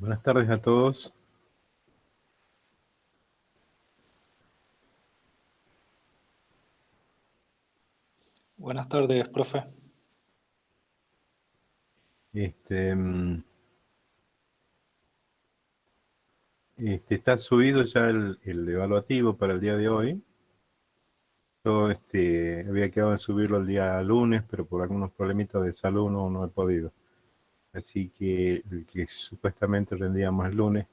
Buenas tardes a todos. Buenas tardes, profe. Este, está subido ya el evaluativo para el día de hoy. Yo había quedado en subirlo el día lunes, pero por algunos problemitas de salud no he podido. Así que el que supuestamente rendíamos el lunes,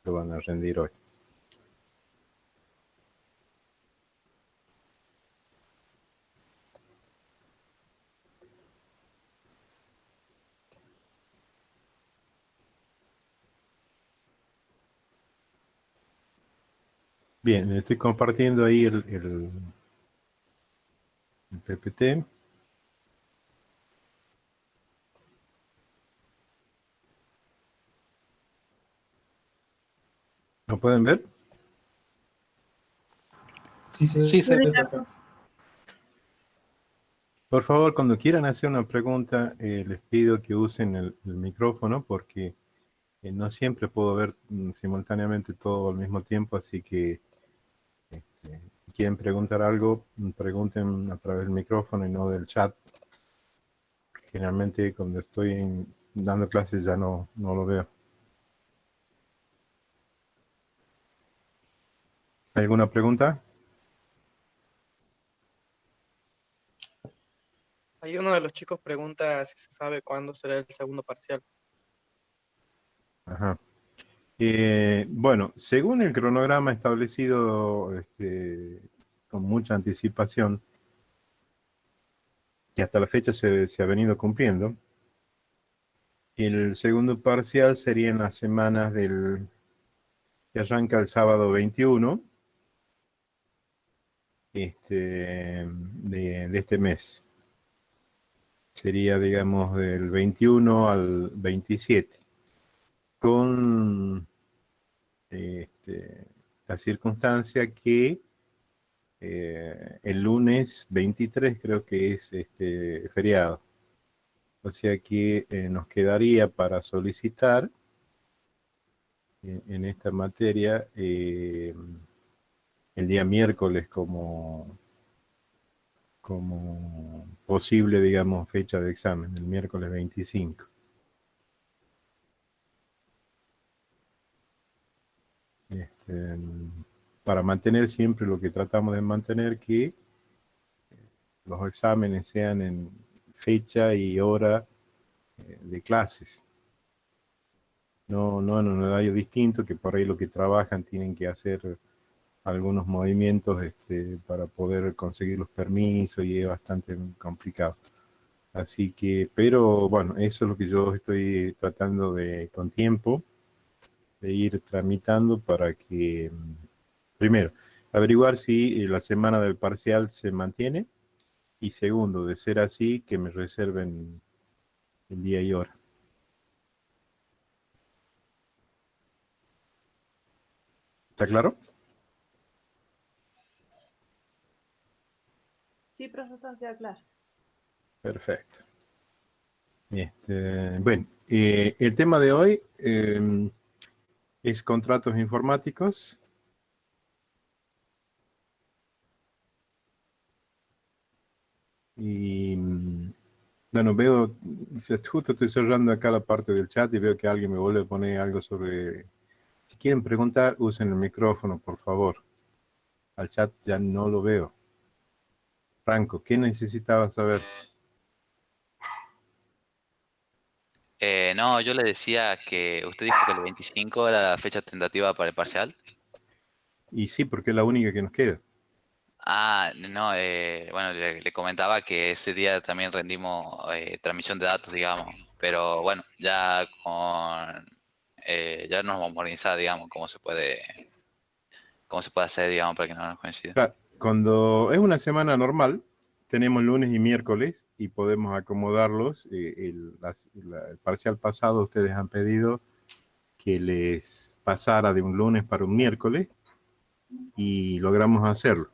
lo van a rendir hoy. Bien, estoy compartiendo ahí el PPT. ¿Lo pueden ver? Sí, se ve, profe. Por favor, cuando quieran hacer una pregunta, les pido que usen el micrófono porque no siempre puedo ver simultáneamente todo al mismo tiempo, así que si quieren preguntar algo, pregunten a través del micrófono y no del chat. Generalmente cuando estoy dando clases ya no lo veo. ¿Alguna pregunta? Ahí uno de los chicos pregunta si se sabe cuándo será el segundo parcial. Ajá. Bueno, según el cronograma establecido con mucha anticipación, que hasta la fecha se ha venido cumpliendo, el segundo parcial sería en las semanas que arranca el sábado 21 de este mes. Sería, digamos, del 21 al 27, con la circunstancia que el lunes 23 creo que es feriado. O sea que nos quedaría para solicitar en esta materia el día miércoles como posible, digamos, fecha de examen, el miércoles 25. Para mantener siempre lo que tratamos de mantener, que los exámenes sean en fecha y hora de clases. No en un horario distinto, que por ahí lo que trabajan tienen que hacer algunos movimientos para poder conseguir los permisos y es bastante complicado. Así que, pero bueno, eso es lo que yo estoy tratando de, con tiempo, de ir tramitando para que, primero, averiguar si la semana del parcial se mantiene y segundo, de ser así, que me reserven el día y hora. ¿Está claro? Sí, profesor, queda claro. Perfecto. Bueno, el tema de hoy es contratos informáticos. Y bueno, veo, justo estoy cerrando acá la parte del chat y veo que alguien me vuelve a poner algo sobre... Si quieren preguntar, usen el micrófono, por favor. Al chat ya no lo veo. Franco, ¿qué necesitabas saber? No, yo le decía que usted dijo que el 25 era la fecha tentativa para el parcial. Y sí, porque es la única que nos queda. Ah, no, bueno, le comentaba que ese día también rendimos transmisión de datos, digamos, pero bueno, ya nos vamos a organizar, digamos, cómo se puede hacer, digamos, para que no nos coincida. Claro, cuando es una semana normal, tenemos lunes y miércoles y podemos acomodarlos. El parcial pasado ustedes han pedido que les pasara de un lunes para un miércoles y logramos hacerlo.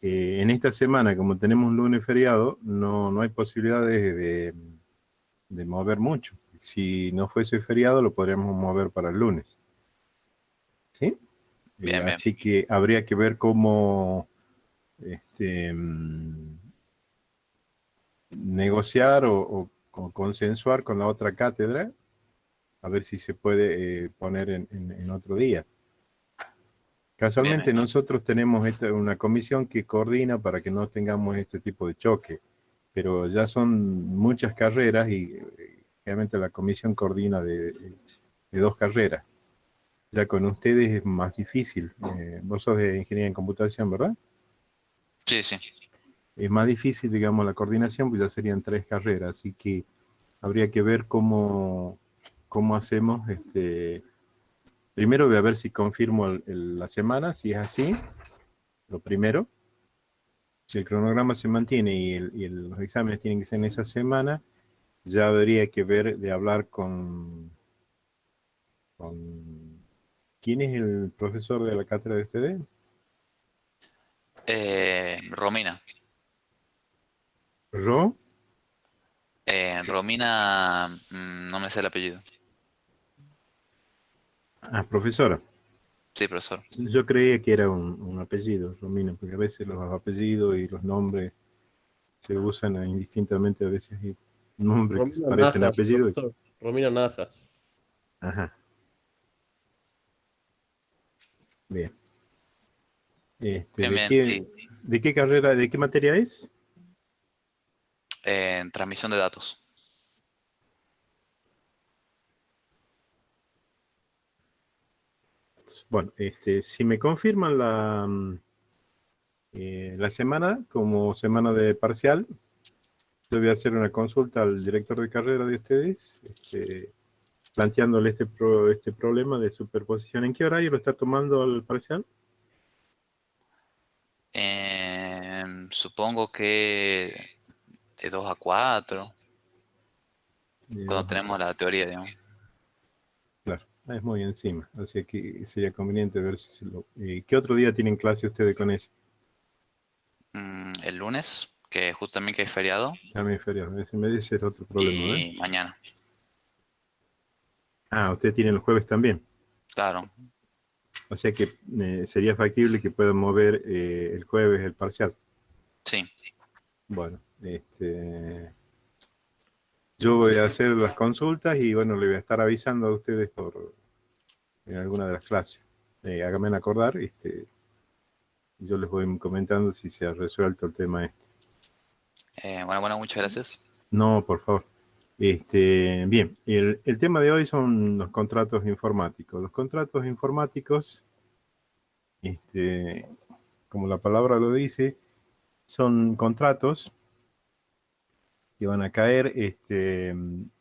En esta semana, como tenemos un lunes feriado, no hay posibilidades de mover mucho. si no fuese feriado lo podríamos mover para el lunes. ¿Sí? Bien, bien. Así que habría que ver cómo negociar o consensuar con la otra cátedra, a ver si se puede poner en otro día. Casualmente Bien. nosotros tenemos una comisión que coordina para que no tengamos este tipo de choque, pero ya son muchas carreras y realmente la comisión coordina de 2 carreras. Ya con ustedes es más difícil. Vos sos de ingeniería en computación, ¿verdad? Sí, sí. Es más difícil, digamos, la coordinación, pues ya serían 3 carreras, así que habría que ver cómo hacemos. Primero voy a ver si confirmo la semana, si es así, lo primero. Si el cronograma se mantiene y los exámenes tienen que ser en esa semana, ya habría que ver de hablar con ¿quién es el profesor de la cátedra de ustedes? Romina. ¿Ro? Romina, no me sé el apellido. Ah, profesora. Sí, profesor. Yo creía que era un apellido, Romina, porque a veces los apellidos y los nombres se usan indistintamente, a veces hay nombres que Romina parecen Najas, apellidos. profesor. Romina Najas. Ajá, bien. Este, Bien, ¿de bien, sí. qué, de qué carrera, de qué materia es? Transmisión de datos. Bueno, si me confirman la semana como semana de parcial, yo voy a hacer una consulta al director de carrera de ustedes, planteándole este problema de superposición. ¿En qué horario lo está tomando el parcial? Supongo que de 2 a 4, De cuando 2 a tenemos 4. la teoría, digamos. Claro, es muy encima, así que sería conveniente ver si ¿qué otro día tienen clase ustedes con eso? El lunes, que justamente que es feriado, También feriado, ese me dice es otro problema, ¿eh? y mañana. Ah, ustedes tienen los jueves también. Claro. O sea que sería factible que puedan mover el jueves el parcial. Sí. Bueno, yo voy a hacer las consultas y bueno, le voy a estar avisando a ustedes en alguna de las clases. Háganme acordar, yo les voy comentando si se ha resuelto el tema este. Bueno, muchas gracias. No, por favor. Bien, el tema de hoy son los contratos informáticos. Los contratos informáticos, como la palabra lo dice, son contratos que van a caer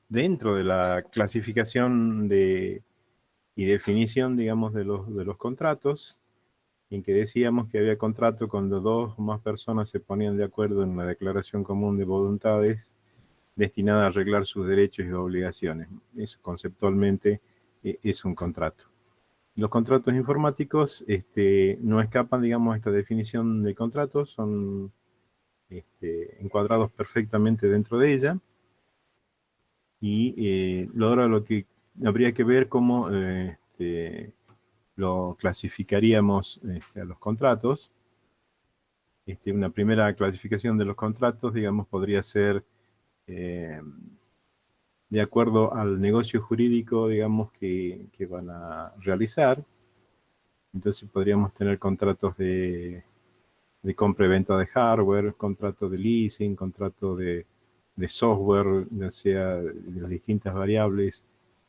dentro de la clasificación y definición, digamos, de los contratos, en que decíamos que había contrato cuando 2 o más personas se ponían de acuerdo en una declaración común de voluntades destinada a arreglar sus derechos y obligaciones. Eso conceptualmente es un contrato. Los contratos informáticos no escapan, digamos, a esta definición de contratos, son encuadrados perfectamente dentro de ella, y ahora lo que habría que ver cómo lo clasificaríamos a los contratos. Una primera clasificación de los contratos, digamos, podría ser de acuerdo al negocio jurídico, digamos, que van a realizar. Entonces podríamos tener contratos de compra y venta de hardware, contratos de leasing, contratos de software, ya sea de las distintas variables,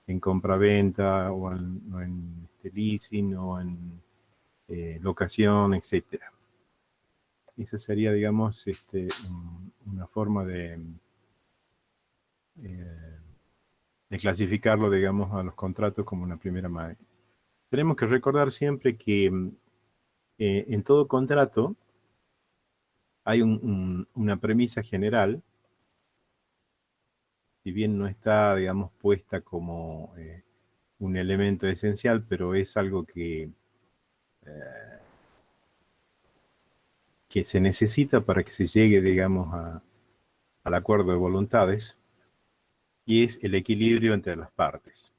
en compra-venta o en leasing o en locación, etcétera. Esa sería, digamos, una forma eh, de clasificarlo, digamos, a los contratos como una primera manera. Tenemos que recordar siempre que en todo contrato hay una premisa general, si bien no está, digamos, puesta como un elemento esencial, pero es algo que se necesita para que se llegue, digamos, al acuerdo de voluntades. y es el equilibrio entre las partes.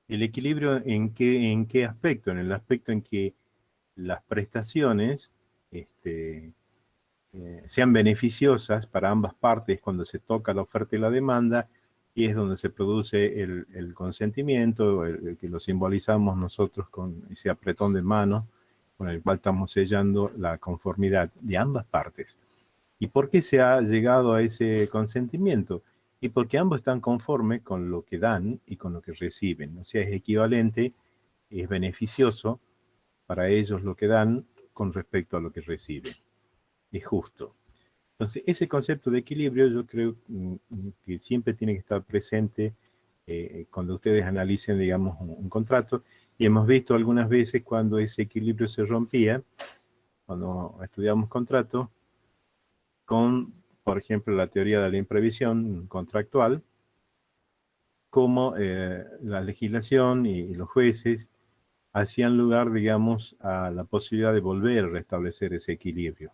¿El equilibrio en qué aspecto? En el aspecto en que las prestaciones sean beneficiosas para ambas partes cuando se toca la oferta y la demanda, y es donde se produce el consentimiento, el que lo simbolizamos nosotros con ese apretón de mano con el cual estamos sellando la conformidad de ambas partes. ¿Y por qué se ha llegado a ese consentimiento? Y porque ambos están conformes con lo que dan y con lo que reciben. O sea, es equivalente, es beneficioso para ellos lo que dan con respecto a lo que reciben. Es justo. Entonces, ese concepto de equilibrio yo creo que siempre tiene que estar presente cuando ustedes analicen, digamos, un contrato. Y hemos visto algunas veces cuando ese equilibrio se rompía, cuando estudiamos contratos, con, por ejemplo, la teoría de la imprevisión contractual, como la legislación y los jueces hacían lugar, digamos, a la posibilidad de volver a restablecer ese equilibrio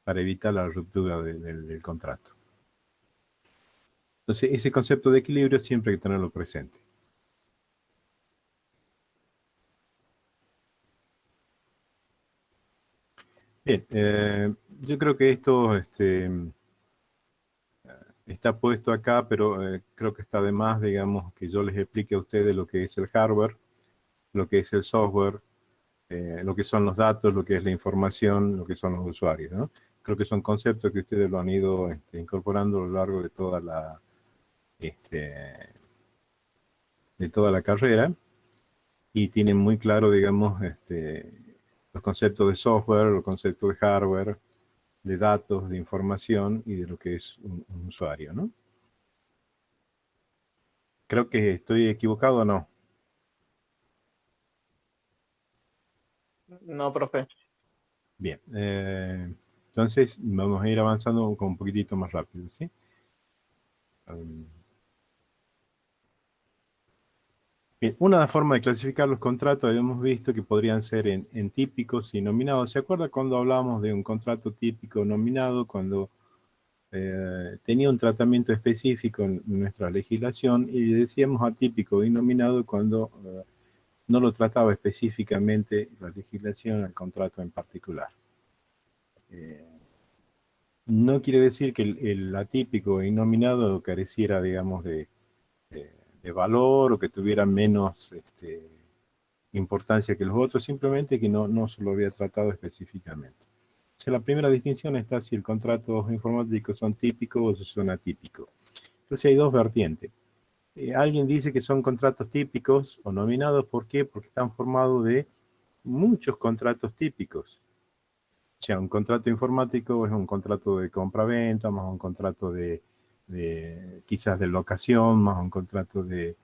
para evitar la ruptura del contrato. Entonces, ese concepto de equilibrio siempre hay que tenerlo presente. Bien, yo creo que esto está puesto acá, pero creo que está de más, digamos, que yo les explique a ustedes lo que es el hardware, lo que es el software, lo que son los datos, lo que es la información, lo que son los usuarios, ¿no? Creo que son conceptos que ustedes lo han ido incorporando a lo largo de de toda la carrera y tienen muy claro, digamos, los conceptos de software, los conceptos de hardware, de datos, de información y de lo que es un usuario, ¿no? Creo que estoy equivocado o no. No, profe. Bien, entonces vamos a ir avanzando con un poquitito más rápido, ¿sí? Bien, una forma de clasificar los contratos habíamos visto que podrían ser en típicos y nominados. ¿Se acuerda cuando hablábamos de un contrato típico nominado? Cuando tenía un tratamiento específico en nuestra legislación, y decíamos atípico y nominado cuando no lo trataba específicamente la legislación al contrato en particular. No quiere decir que el atípico e innominado careciera, digamos, de valor o que tuviera menos importancia que los otros, simplemente que no se lo había tratado específicamente. O sea, la primera distinción está si el contrato informático son típicos o son atípicos. Entonces hay dos vertientes. Alguien dice que son contratos típicos o nominados, ¿por qué? Porque están formados de muchos contratos típicos. O sea, un contrato informático es un contrato de compra-venta, más un contrato quizás de locación, más un contrato de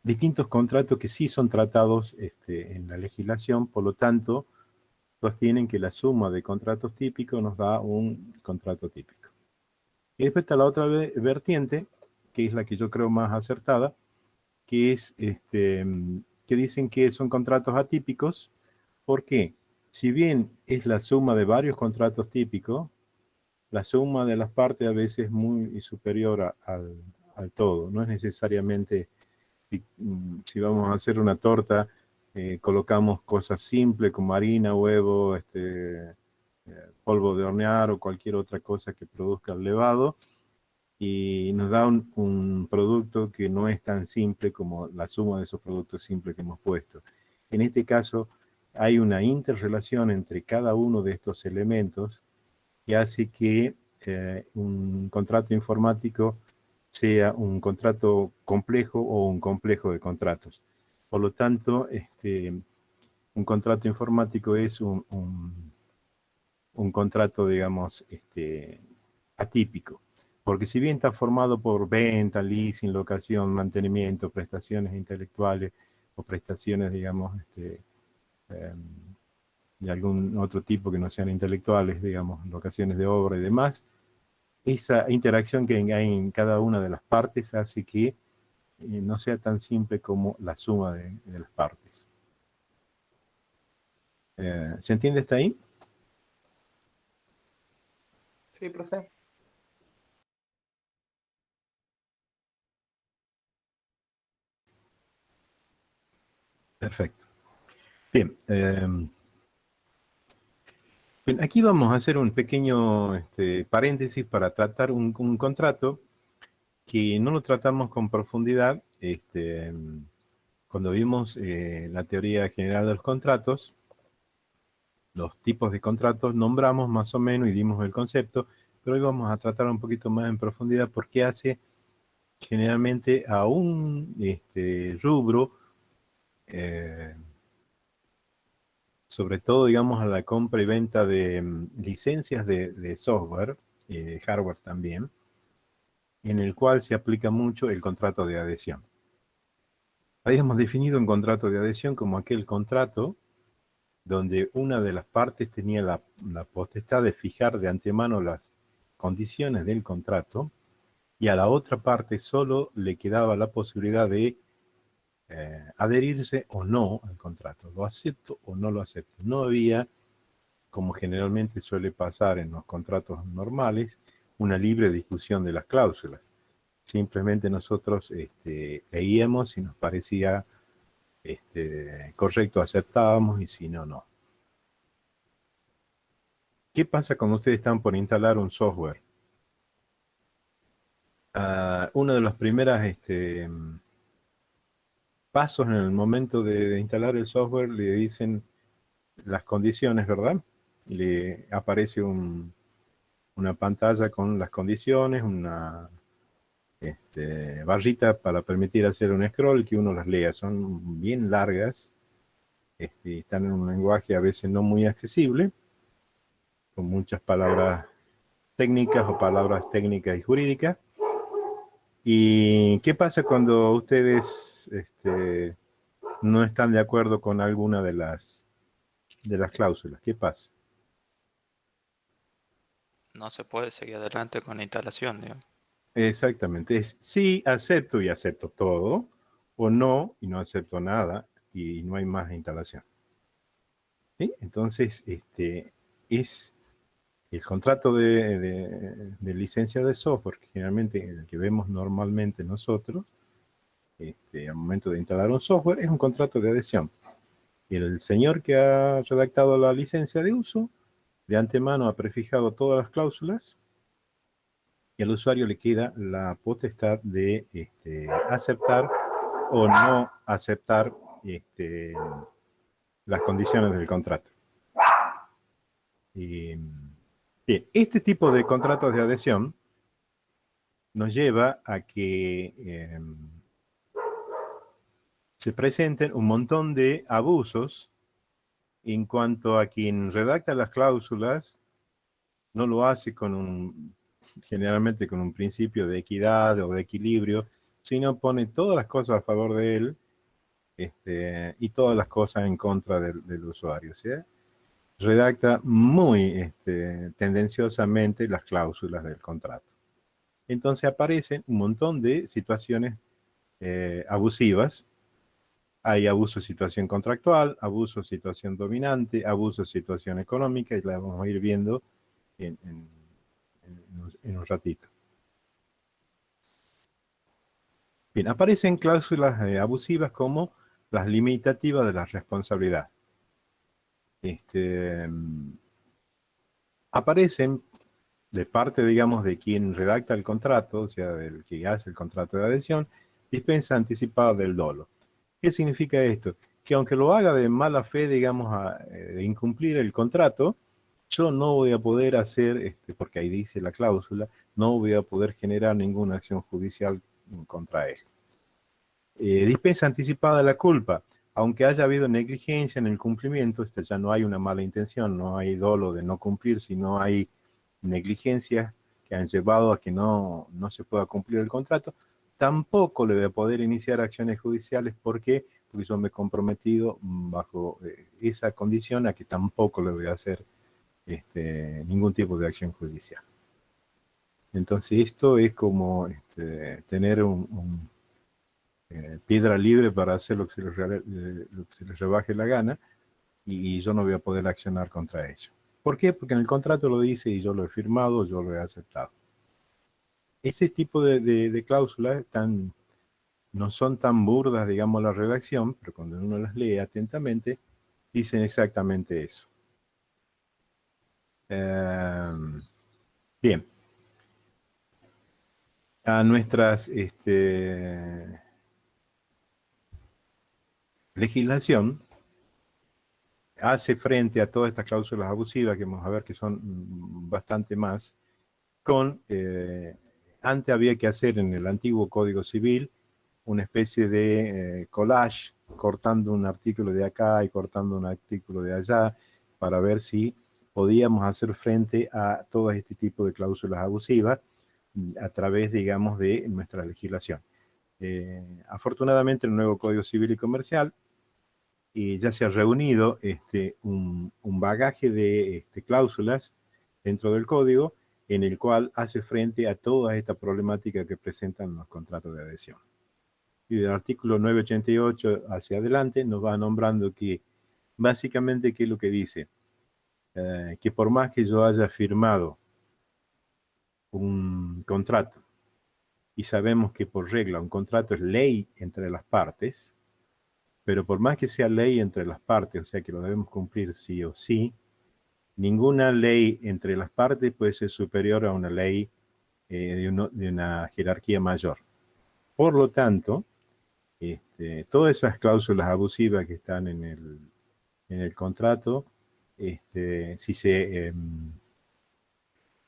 distintos contratos que sí son tratados en la legislación, por lo tanto, sostienen que la suma de contratos típicos nos da un contrato típico. Y después está la otra vertiente, que es la que yo creo más acertada, que es que dicen que son contratos atípicos. ¿Por qué? Si bien es la suma de varios contratos típicos, la suma de las partes a veces es muy superior al todo. No es necesariamente, si vamos a hacer una torta, colocamos cosas simples como harina, huevo, polvo de hornear o cualquier otra cosa que produzca el levado, y nos da un producto que no es tan simple como la suma de esos productos simples que hemos puesto. En este caso, hay una interrelación entre cada uno de estos elementos que hace que un contrato informático sea un contrato complejo o un complejo de contratos. Por lo tanto, un contrato informático es un contrato, digamos, atípico. Porque si bien está formado por venta, leasing, locación, mantenimiento, prestaciones intelectuales o prestaciones, digamos, de algún otro tipo que no sean intelectuales, digamos, locaciones de obra y demás, esa interacción que hay en cada una de las partes hace que no sea tan simple como la suma de las partes. ¿Se entiende hasta ahí? Sí, profe. Perfecto. Bien, bien, aquí vamos a hacer un pequeño paréntesis para tratar un contrato que no lo tratamos con profundidad cuando vimos la teoría general de los contratos. Los tipos de contratos nombramos más o menos y dimos el concepto, pero hoy vamos a tratar un poquito más en profundidad por qué hace generalmente a un rubro, eh, sobre todo, digamos, a la compra y venta de licencias de software y de hardware también, en el cual se aplica mucho el contrato de adhesión. Habíamos definido un contrato de adhesión como aquel contrato donde una de las partes tenía la potestad de fijar de antemano las condiciones del contrato y a la otra parte solo le quedaba la posibilidad de adherirse o no al contrato. ¿Lo acepto o no lo acepto? No había, como generalmente suele pasar en los contratos normales, una libre discusión de las cláusulas. Simplemente nosotros leíamos si nos parecía correcto, aceptábamos y si no, no. ¿Qué pasa cuando ustedes están por instalar un software? Uno de los primeros pasos en el momento de instalar el software le dicen las condiciones, ¿verdad? Y le aparece una pantalla con las condiciones, una barrita para permitir hacer un scroll que uno las lea. Son bien largas, están en un lenguaje a veces no muy accesible, con muchas palabras técnicas o palabras técnicas y jurídicas. ¿Y qué pasa cuando ustedes no están de acuerdo con alguna de las cláusulas? ¿Qué pasa? No se puede seguir adelante con la instalación, digamos. Exactamente, es sí acepto y acepto todo, o no y no acepto nada y no hay más instalación. ¿Sí? Entonces, es el contrato de licencia de software, que generalmente el que vemos normalmente nosotros, al momento de instalar un software, es un contrato de adhesión. Y el señor que ha redactado la licencia de uso, de antemano ha prefijado todas las cláusulas, y al usuario le queda la potestad de aceptar o no aceptar las condiciones del contrato. Bien, este tipo de contratos de adhesión nos lleva a que se presenten un montón de abusos en cuanto a quien redacta las cláusulas no lo hace generalmente con un principio de equidad o de equilibrio, sino pone todas las cosas a favor de él y todas las cosas en contra del usuario. ¿Sí? Redacta muy tendenciosamente las cláusulas del contrato. Entonces aparecen un montón de situaciones abusivas. Hay abuso de situación contractual, abuso de situación dominante, abuso de situación económica, y la vamos a ir viendo en un ratito. Bien, aparecen cláusulas abusivas como las limitativas de la responsabilidad. Aparecen de parte, digamos, de quien redacta el contrato, o sea, del que hace el contrato de adhesión, dispensa anticipada del dolo. ¿Qué significa esto? Que aunque lo haga de mala fe, digamos, de incumplir el contrato, yo no voy a poder hacer, porque ahí dice la cláusula, no voy a poder generar ninguna acción judicial contra él. Dispensa anticipada de la culpa. Aunque haya habido negligencia en el cumplimiento, ya no hay una mala intención, no hay dolo de no cumplir, sino hay negligencias que han llevado a que no se pueda cumplir el contrato. Tampoco le voy a poder iniciar acciones judiciales. ¿Por qué? Porque yo me he comprometido bajo esa condición a que tampoco le voy a hacer ningún tipo de acción judicial. Entonces esto es como tener piedra libre para hacer lo que se les rebaje la gana, y yo no voy a poder accionar contra ello. ¿Por qué? Porque en el contrato lo dice y yo lo he firmado, yo lo he aceptado. Ese tipo de cláusulas están no son tan burdas, digamos, la redacción, pero cuando uno las lee atentamente, dicen exactamente eso. Bien. A nuestras legislación hace frente a todas estas cláusulas abusivas, que vamos a ver que son bastante más, con, antes había que hacer en el antiguo Código Civil una especie de collage, cortando un artículo de acá y cortando un artículo de allá, para ver si podíamos hacer frente a todo este tipo de cláusulas abusivas a través, digamos, de nuestra legislación. Afortunadamente el nuevo Código Civil y Comercial ya se ha reunido un bagaje de cláusulas dentro del código en el cual hace frente a toda esta problemática que presentan los contratos de adhesión. Y del artículo 988 hacia adelante nos va nombrando que básicamente qué es lo que dice, que por más que yo haya firmado un contrato y sabemos que por regla un contrato es ley entre las partes, pero por más que sea ley entre las partes, o sea que lo debemos cumplir sí o sí, ninguna ley entre las partes puede ser superior a una ley de una jerarquía mayor. Por lo tanto, todas esas cláusulas abusivas que están en el contrato,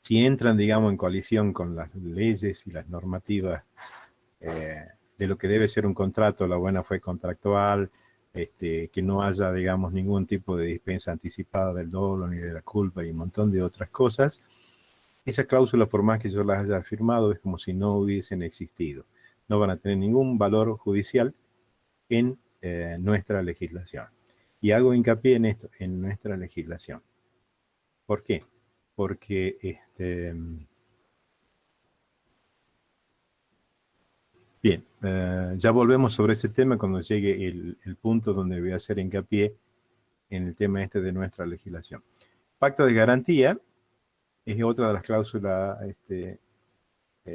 si entran, digamos, en colisión con las leyes y las normativas de lo que debe ser un contrato, la buena fe contractual, que no haya, digamos, ningún tipo de dispensa anticipada del dolo ni de la culpa y un montón de otras cosas, esas cláusulas, por más que yo las haya firmado, es como si no hubiesen existido. No van a tener ningún valor judicial en nuestra legislación. Y hago hincapié en esto, en nuestra legislación. ¿Por qué? Porque bien, ya volvemos sobre ese tema cuando llegue el punto donde voy a hacer hincapié en el tema de nuestra legislación. Pacto de garantía es otra de las cláusulas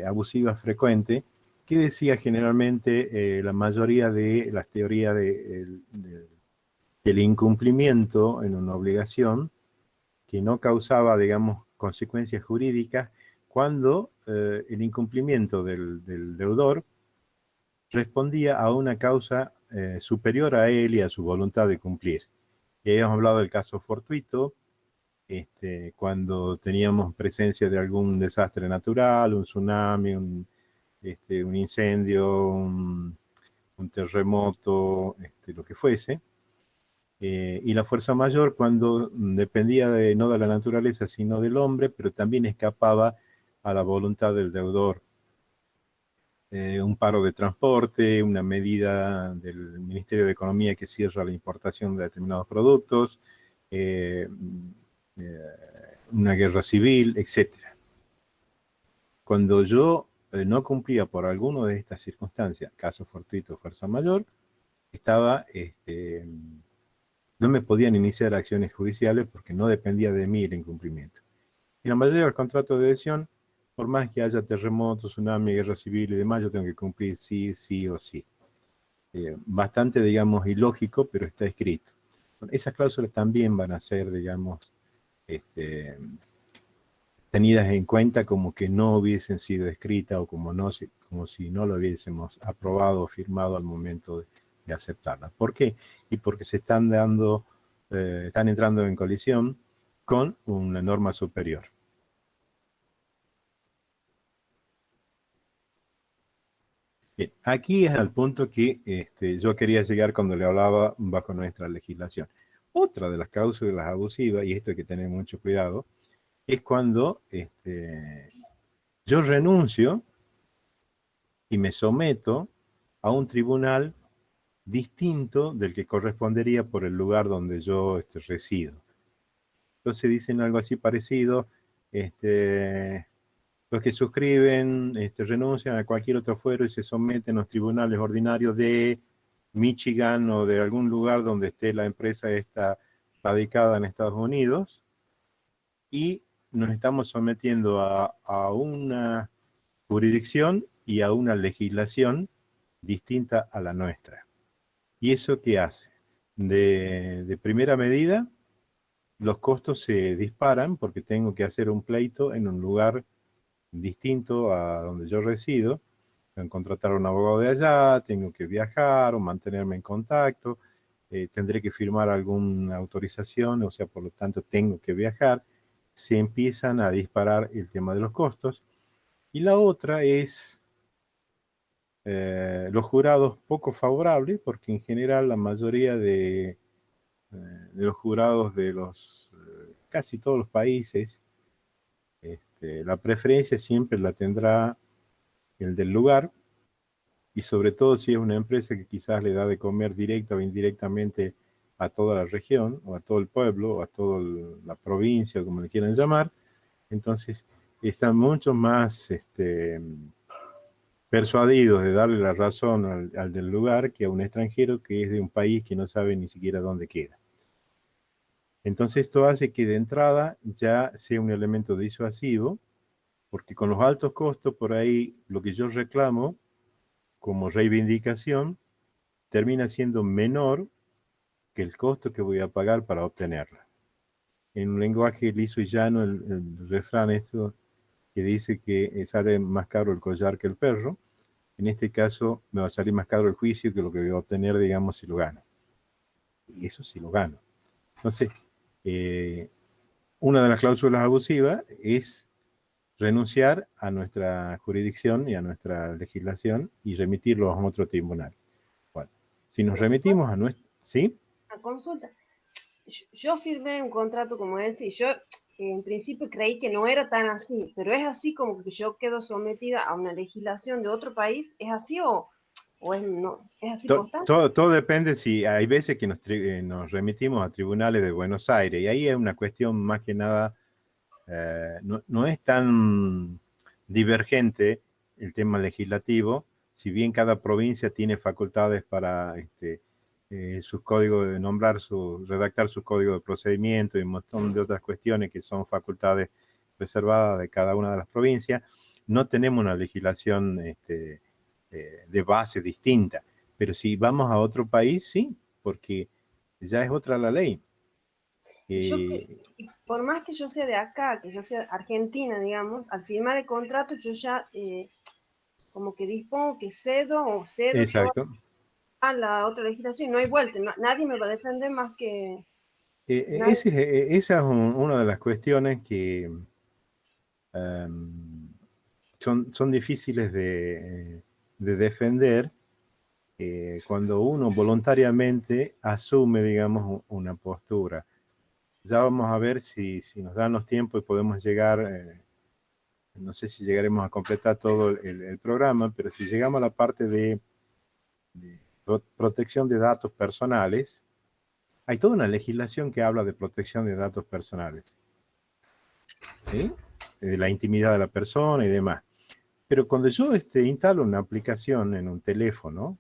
abusivas frecuentes que decía generalmente la mayoría de las teorías del incumplimiento en una obligación que no causaba, digamos, consecuencias jurídicas cuando el incumplimiento del deudor respondía a una causa superior a él y a su voluntad de cumplir. Y hemos hablado del caso fortuito, cuando teníamos presencia de algún desastre natural, un tsunami, un incendio, un terremoto, lo que fuese. Y la fuerza mayor cuando dependía no de la naturaleza, sino del hombre, pero también escapaba a la voluntad del deudor. Un paro de transporte, una medida del Ministerio de Economía que cierra la importación de determinados productos, una guerra civil, etc. Cuando yo no cumplía por alguna de estas circunstancias, caso fortuito, fuerza mayor, no me podían iniciar acciones judiciales porque no dependía de mí el incumplimiento. Y la mayoría de los contratos de adhesión, por más que haya terremotos, tsunami, guerra civil y demás, yo tengo que cumplir sí, sí o sí. Bastante, digamos, ilógico, pero está escrito. Esas cláusulas también van a ser, digamos, tenidas en cuenta como que no hubiesen sido escritas o como si no lo hubiésemos aprobado o firmado al momento de aceptarlas. ¿Por qué? Y porque se están entrando en colisión con una norma superior. Bien, aquí es al punto que yo quería llegar cuando le hablaba bajo nuestra legislación. Otra de las cláusulas abusivas, y esto hay que tener mucho cuidado, es cuando yo renuncio y me someto a un tribunal distinto del que correspondería por el lugar donde yo resido. Entonces dicen algo así parecido, los que suscriben renuncian a cualquier otro fuero y se someten a los tribunales ordinarios de Michigan o de algún lugar donde esté la empresa esta radicada en Estados Unidos, y nos estamos sometiendo a una jurisdicción y a una legislación distinta a la nuestra. ¿Y eso qué hace? De primera medida, los costos se disparan porque tengo que hacer un pleito en un lugar distinto a donde yo resido. Tengo que contratar a un abogado de allá, tengo que viajar o mantenerme en contacto, tendré que firmar alguna autorización, o sea, por lo tanto tengo que viajar. Se empiezan a disparar el tema de los costos. Y la otra es los jurados poco favorables, porque en general la mayoría de los jurados de casi todos los países, la preferencia siempre la tendrá el del lugar, y sobre todo si es una empresa que quizás le da de comer directa o indirectamente a toda la región, o a todo el pueblo, o a toda la provincia, o como le quieran llamar. Entonces están mucho más persuadidos de darle la razón al del lugar que a un extranjero que es de un país que no sabe ni siquiera dónde queda. Entonces esto hace que de entrada ya sea un elemento disuasivo, porque con los altos costos por ahí lo que yo reclamo como reivindicación termina siendo menor que el costo que voy a pagar para obtenerla. En un lenguaje liso y llano, el refrán esto que dice que sale más caro el collar que el perro, en este caso me va a salir más caro el juicio que lo que voy a obtener, digamos, si lo gano. Y eso sí lo gano. Entonces, una de las cláusulas abusivas es renunciar a nuestra jurisdicción y a nuestra legislación y remitirlo a otro tribunal. Bueno, si nos remitimos a nuestro... ¿Sí? Una consulta. Yo firmé un contrato como ese y yo en principio creí que no era tan así, pero es así como que yo quedo sometida a una legislación de otro país. ¿Es así o no? ¿Es así constante? Todo depende si hay veces que nos remitimos a tribunales de Buenos Aires y ahí es una cuestión más que nada, no es tan divergente el tema legislativo, si bien cada provincia tiene facultades para sus códigos de redactar sus códigos de procedimiento y un montón de otras cuestiones que son facultades reservadas de cada una de las provincias. No tenemos una legislación de base distinta, pero si vamos a otro país, sí, porque ya es otra la ley. Por más que yo sea de acá, que yo sea argentina, digamos, al firmar el contrato yo ya como que dispongo que cedo Exacto. a la otra legislación, no hay vuelta, nadie me va a defender más que... Esa es una de las cuestiones que son difíciles de defender cuando uno voluntariamente asume, digamos, una postura. Ya vamos a ver si nos dan los tiempos y podemos llegar, no sé si llegaremos a completar todo el programa, pero si llegamos a la parte de protección de datos personales, hay toda una legislación que habla de protección de datos personales, ¿sí? De la intimidad de la persona y demás. Pero cuando yo instalo una aplicación en un teléfono,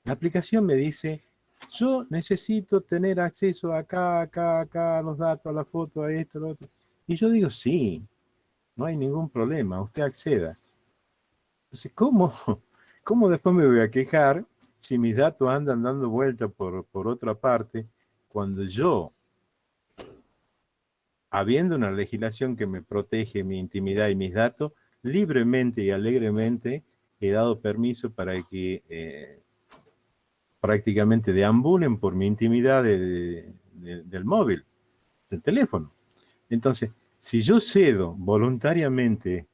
la aplicación me dice, yo necesito tener acceso acá, a los datos, a la foto, a esto, a lo otro. Y yo digo, sí, no hay ningún problema, usted acceda. Entonces, ¿cómo después me voy a quejar si mis datos andan dando vuelta por otra parte, cuando yo, habiendo una legislación que me protege mi intimidad y mis datos, libremente y alegremente he dado permiso para que prácticamente deambulen por mi intimidad del móvil, del teléfono? Entonces, si yo cedo voluntariamente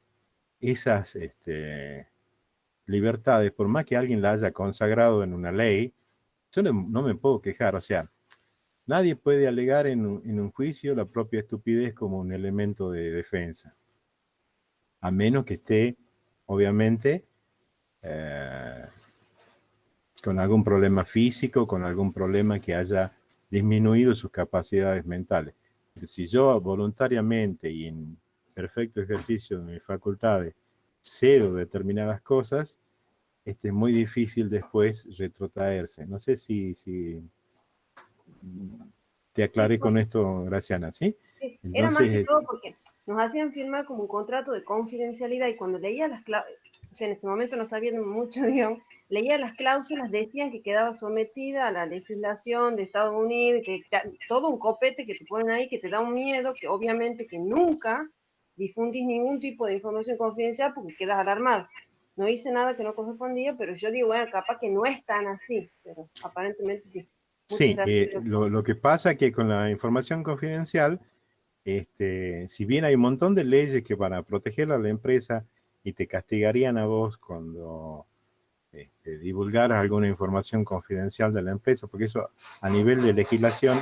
esas libertades, por más que alguien la haya consagrado en una ley, yo no me puedo quejar. O sea, nadie puede alegar en un juicio la propia estupidez como un elemento de defensa, a menos que esté, obviamente, con algún problema físico, con algún problema que haya disminuido sus capacidades mentales. Pero si yo voluntariamente y en perfecto ejercicio de mis facultades cedo determinadas cosas, es muy difícil después retrotraerse. No sé si te aclaré con esto, Graciana, ¿sí? Era más que Entonces, todo porque nos hacían firmar como un contrato de confidencialidad y cuando leía las claves, o sea, en ese momento no sabían mucho, digamos, leía las cláusulas, decían que quedaba sometida a la legislación de Estados Unidos, todo un copete que te ponen ahí, que te da un miedo, que obviamente que nunca difundís ningún tipo de información confidencial porque quedas alarmado. No hice nada que no correspondía, pero yo digo, bueno, capaz que no es tan así, pero aparentemente sí. Muchas Sí, gracias. lo que pasa es que con la información confidencial, si bien hay un montón de leyes que van a proteger a la empresa y te castigarían a vos cuando divulgaras alguna información confidencial de la empresa, porque eso a nivel de legislación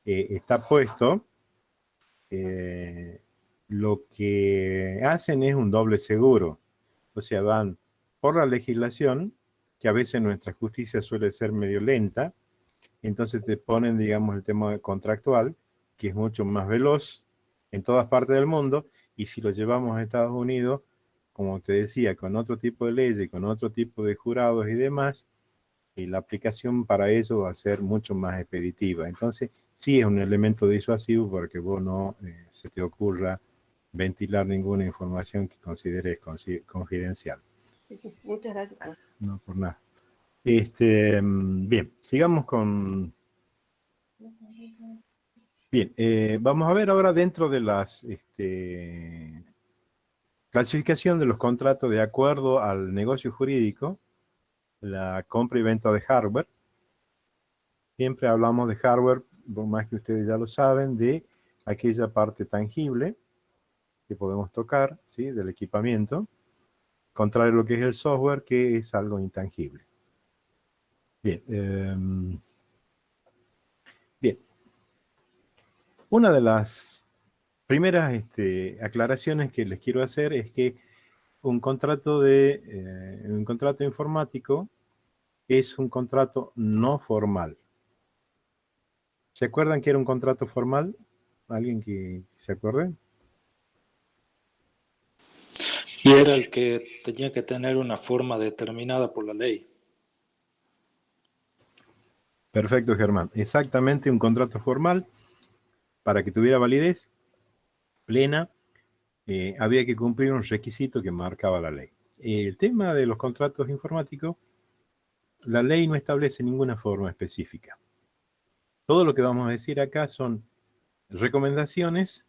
está puesto, lo que hacen es un doble seguro. O sea, van por la legislación, que a veces nuestra justicia suele ser medio lenta, entonces te ponen, digamos, el tema contractual, que es mucho más veloz en todas partes del mundo, y si lo llevamos a Estados Unidos, como te decía, con otro tipo de leyes, con otro tipo de jurados y demás, y la aplicación para eso va a ser mucho más expeditiva. Entonces, sí es un elemento disuasivo porque vos no se te ocurra ventilar ninguna información que consideres confidencial. Sí, sí, muchas gracias. No por nada. Bien, sigamos con... Bien, vamos a ver ahora dentro de las clasificación de los contratos de acuerdo al negocio jurídico, la compra y venta de hardware. Siempre hablamos de hardware, por más que ustedes ya lo saben, de aquella parte tangible que podemos tocar, ¿sí? Del equipamiento, contrario a lo que es el software, que es algo intangible. Bien. Bien. Una de las primeras aclaraciones que les quiero hacer es que un contrato informático es un contrato no formal. ¿Se acuerdan que era un contrato formal? ¿Alguien que se acuerde? Y era el que tenía que tener una forma determinada por la ley. Perfecto, Germán. Exactamente, un contrato formal, para que tuviera validez plena, había que cumplir un requisito que marcaba la ley. El tema de los contratos informáticos, la ley no establece ninguna forma específica. Todo lo que vamos a decir acá son recomendaciones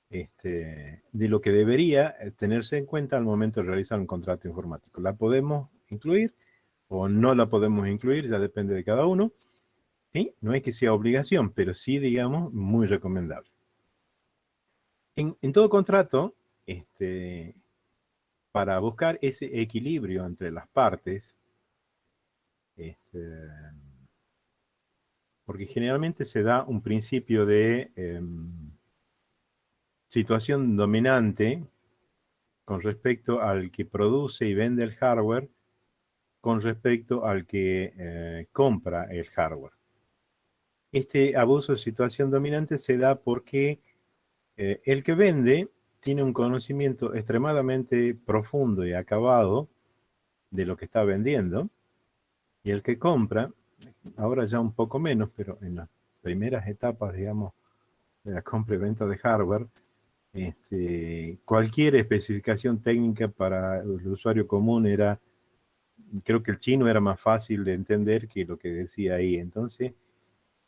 de lo que debería tenerse en cuenta al momento de realizar un contrato informático. La podemos incluir o no la podemos incluir, ya depende de cada uno. ¿Sí? No es que sea obligación, pero sí, digamos, muy recomendable. En todo contrato, para buscar ese equilibrio entre las partes, porque generalmente se da un principio de situación dominante con respecto al que produce y vende el hardware, con respecto al que compra el hardware. Este abuso de situación dominante se da porque el que vende tiene un conocimiento extremadamente profundo y acabado de lo que está vendiendo, y el que compra, ahora ya un poco menos, pero en las primeras etapas, digamos, de la compra y venta de hardware, cualquier especificación técnica para el usuario común era, creo que el chino era más fácil de entender que lo que decía ahí. Entonces,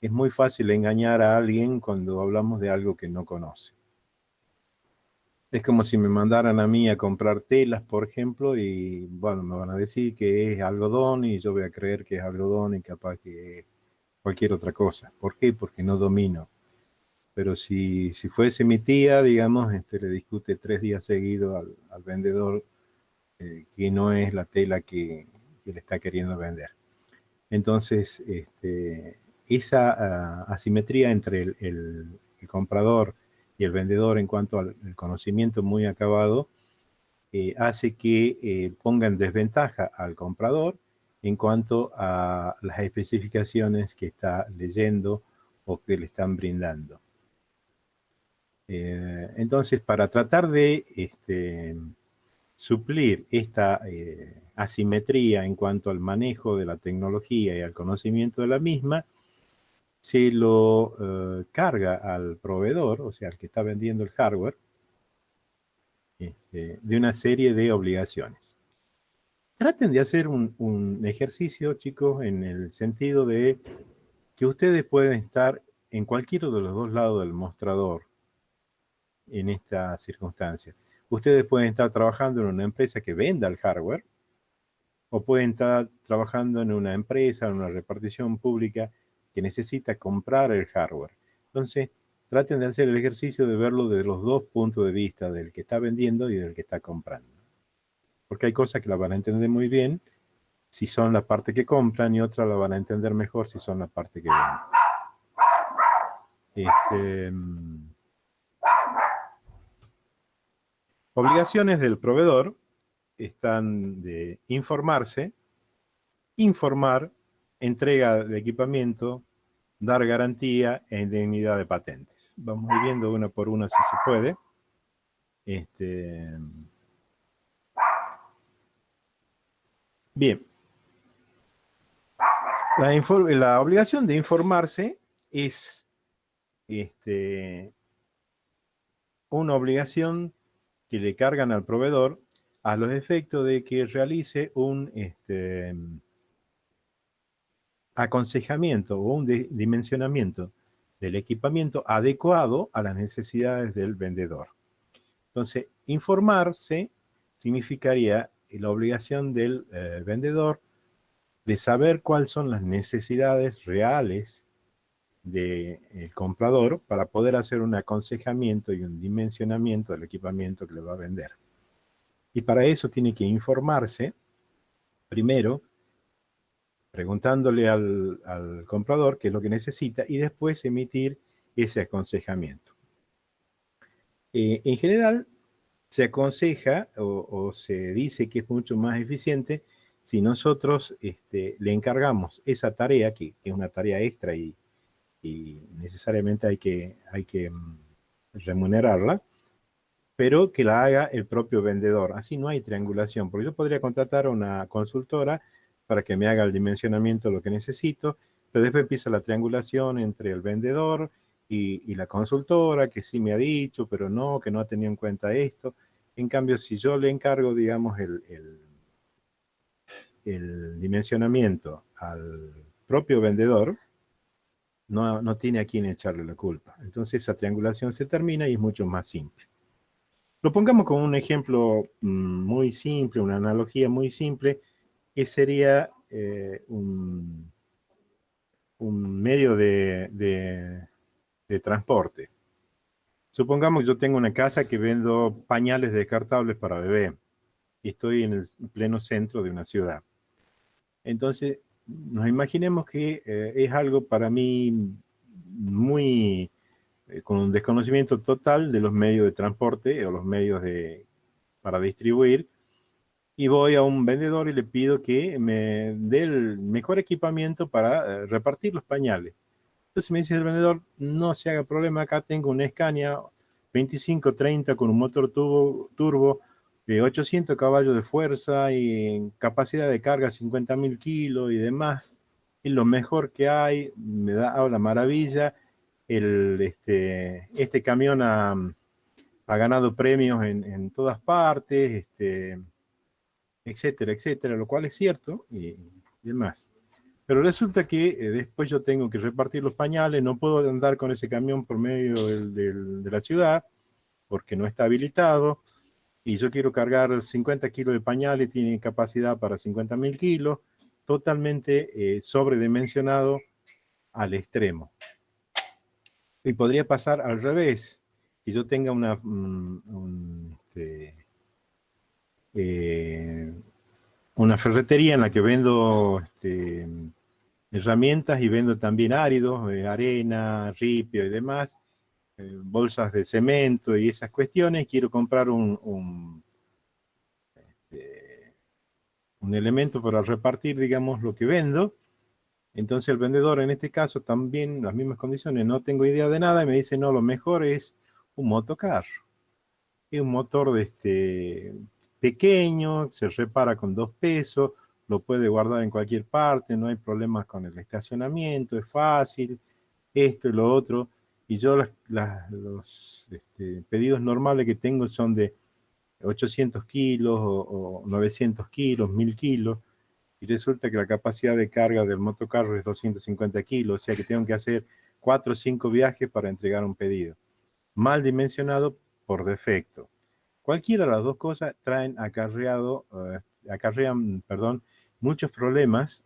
es muy fácil engañar a alguien cuando hablamos de algo que no conoce. Es como si me mandaran a mí a comprar telas, por ejemplo, y bueno, me van a decir que es algodón y yo voy a creer que es algodón y capaz que es cualquier otra cosa. ¿Por qué? Porque no domino. Pero si fuese mi tía, digamos, le discute 3 días seguidos al vendedor que no es la tela que le está queriendo vender. Entonces, esa asimetría entre el comprador y el vendedor en cuanto al conocimiento muy acabado hace que ponga en desventaja al comprador en cuanto a las especificaciones que está leyendo o que le están brindando. Entonces, para tratar de suplir esta asimetría en cuanto al manejo de la tecnología y al conocimiento de la misma, se lo carga al proveedor, o sea, al que está vendiendo el hardware, de una serie de obligaciones. Traten de hacer un ejercicio, chicos, en el sentido de que ustedes pueden estar en cualquiera de los dos lados del mostrador en esta circunstancia. Ustedes pueden estar trabajando en una empresa que venda el hardware, o pueden estar trabajando en una empresa, en una repartición pública que necesita comprar el hardware. Entonces, traten de hacer el ejercicio de verlo desde los dos puntos de vista, del que está vendiendo y del que está comprando. Porque hay cosas que la van a entender muy bien si son la parte que compran, y otras la van a entender mejor si son la parte que venden. Obligaciones del proveedor están de informarse, informar, entrega de equipamiento, dar garantía e indemnidad de patentes. Vamos a ir viendo una por una si se puede. Bien. La obligación de informarse es una obligación que le cargan al proveedor a los efectos de que realice un aconsejamiento o un dimensionamiento del equipamiento adecuado a las necesidades del vendedor. Entonces, informarse significaría la obligación del vendedor de saber cuáles son las necesidades reales del comprador para poder hacer un aconsejamiento y un dimensionamiento del equipamiento que le va a vender. Y para eso tiene que informarse, primero, preguntándole al comprador qué es lo que necesita, y después emitir ese aconsejamiento. En general, se aconseja o se dice que es mucho más eficiente si nosotros le encargamos esa tarea, que es una tarea extra y necesariamente hay que remunerarla, pero que la haga el propio vendedor. Así no hay triangulación, porque yo podría contratar a una consultora para que me haga el dimensionamiento de lo que necesito, pero después empieza la triangulación entre el vendedor y la consultora, que sí me ha dicho, pero no, que no ha tenido en cuenta esto. En cambio, si yo le encargo, digamos, el dimensionamiento al propio vendedor, no tiene a quién echarle la culpa. Entonces esa triangulación se termina y es mucho más simple. Lo pongamos como un ejemplo muy simple, una analogía muy simple, que sería un medio de transporte. Supongamos que yo tengo una casa que vendo pañales descartables para bebé y estoy en el pleno centro de una ciudad. Entonces, nos imaginemos que es algo para mí muy con un desconocimiento total de los medios de transporte o los medios para distribuir, y voy a un vendedor y le pido que me dé el mejor equipamiento para repartir los pañales. Entonces me dice el vendedor, no se haga problema, acá tengo un Scania 2530 con un motor turbo de 800 caballos de fuerza y capacidad de carga 50.000 kilos y demás. Es lo mejor que hay, me da la maravilla. Este camión ha ganado premios en todas partes, etcétera, etcétera, lo cual es cierto y demás. Pero resulta que después yo tengo que repartir los pañales, no puedo andar con ese camión por medio de la ciudad porque no está habilitado, y yo quiero cargar 50 kilos de pañales, tiene capacidad para 50.000 kilos, totalmente sobredimensionado al extremo. Y podría pasar al revés, que yo tenga una ferretería en la que vendo herramientas y vendo también áridos, arena, ripio y demás, bolsas de cemento y esas cuestiones. Quiero comprar un elemento para repartir, digamos, lo que vendo. Entonces el vendedor, en este caso, también las mismas condiciones, no tengo idea de nada, y me dice, no, lo mejor es un motocar. Es un motor pequeño, se repara con 2 pesos, lo puede guardar en cualquier parte, no hay problemas con el estacionamiento, es fácil, esto y lo otro. Y yo los pedidos normales que tengo son de 800 kilos o 900 kilos, 1000 kilos, y resulta que la capacidad de carga del motocarro es 250 kilos, o sea que tengo que hacer 4 o 5 viajes para entregar un pedido. Mal dimensionado por defecto. Cualquiera de las dos cosas acarrean muchos problemas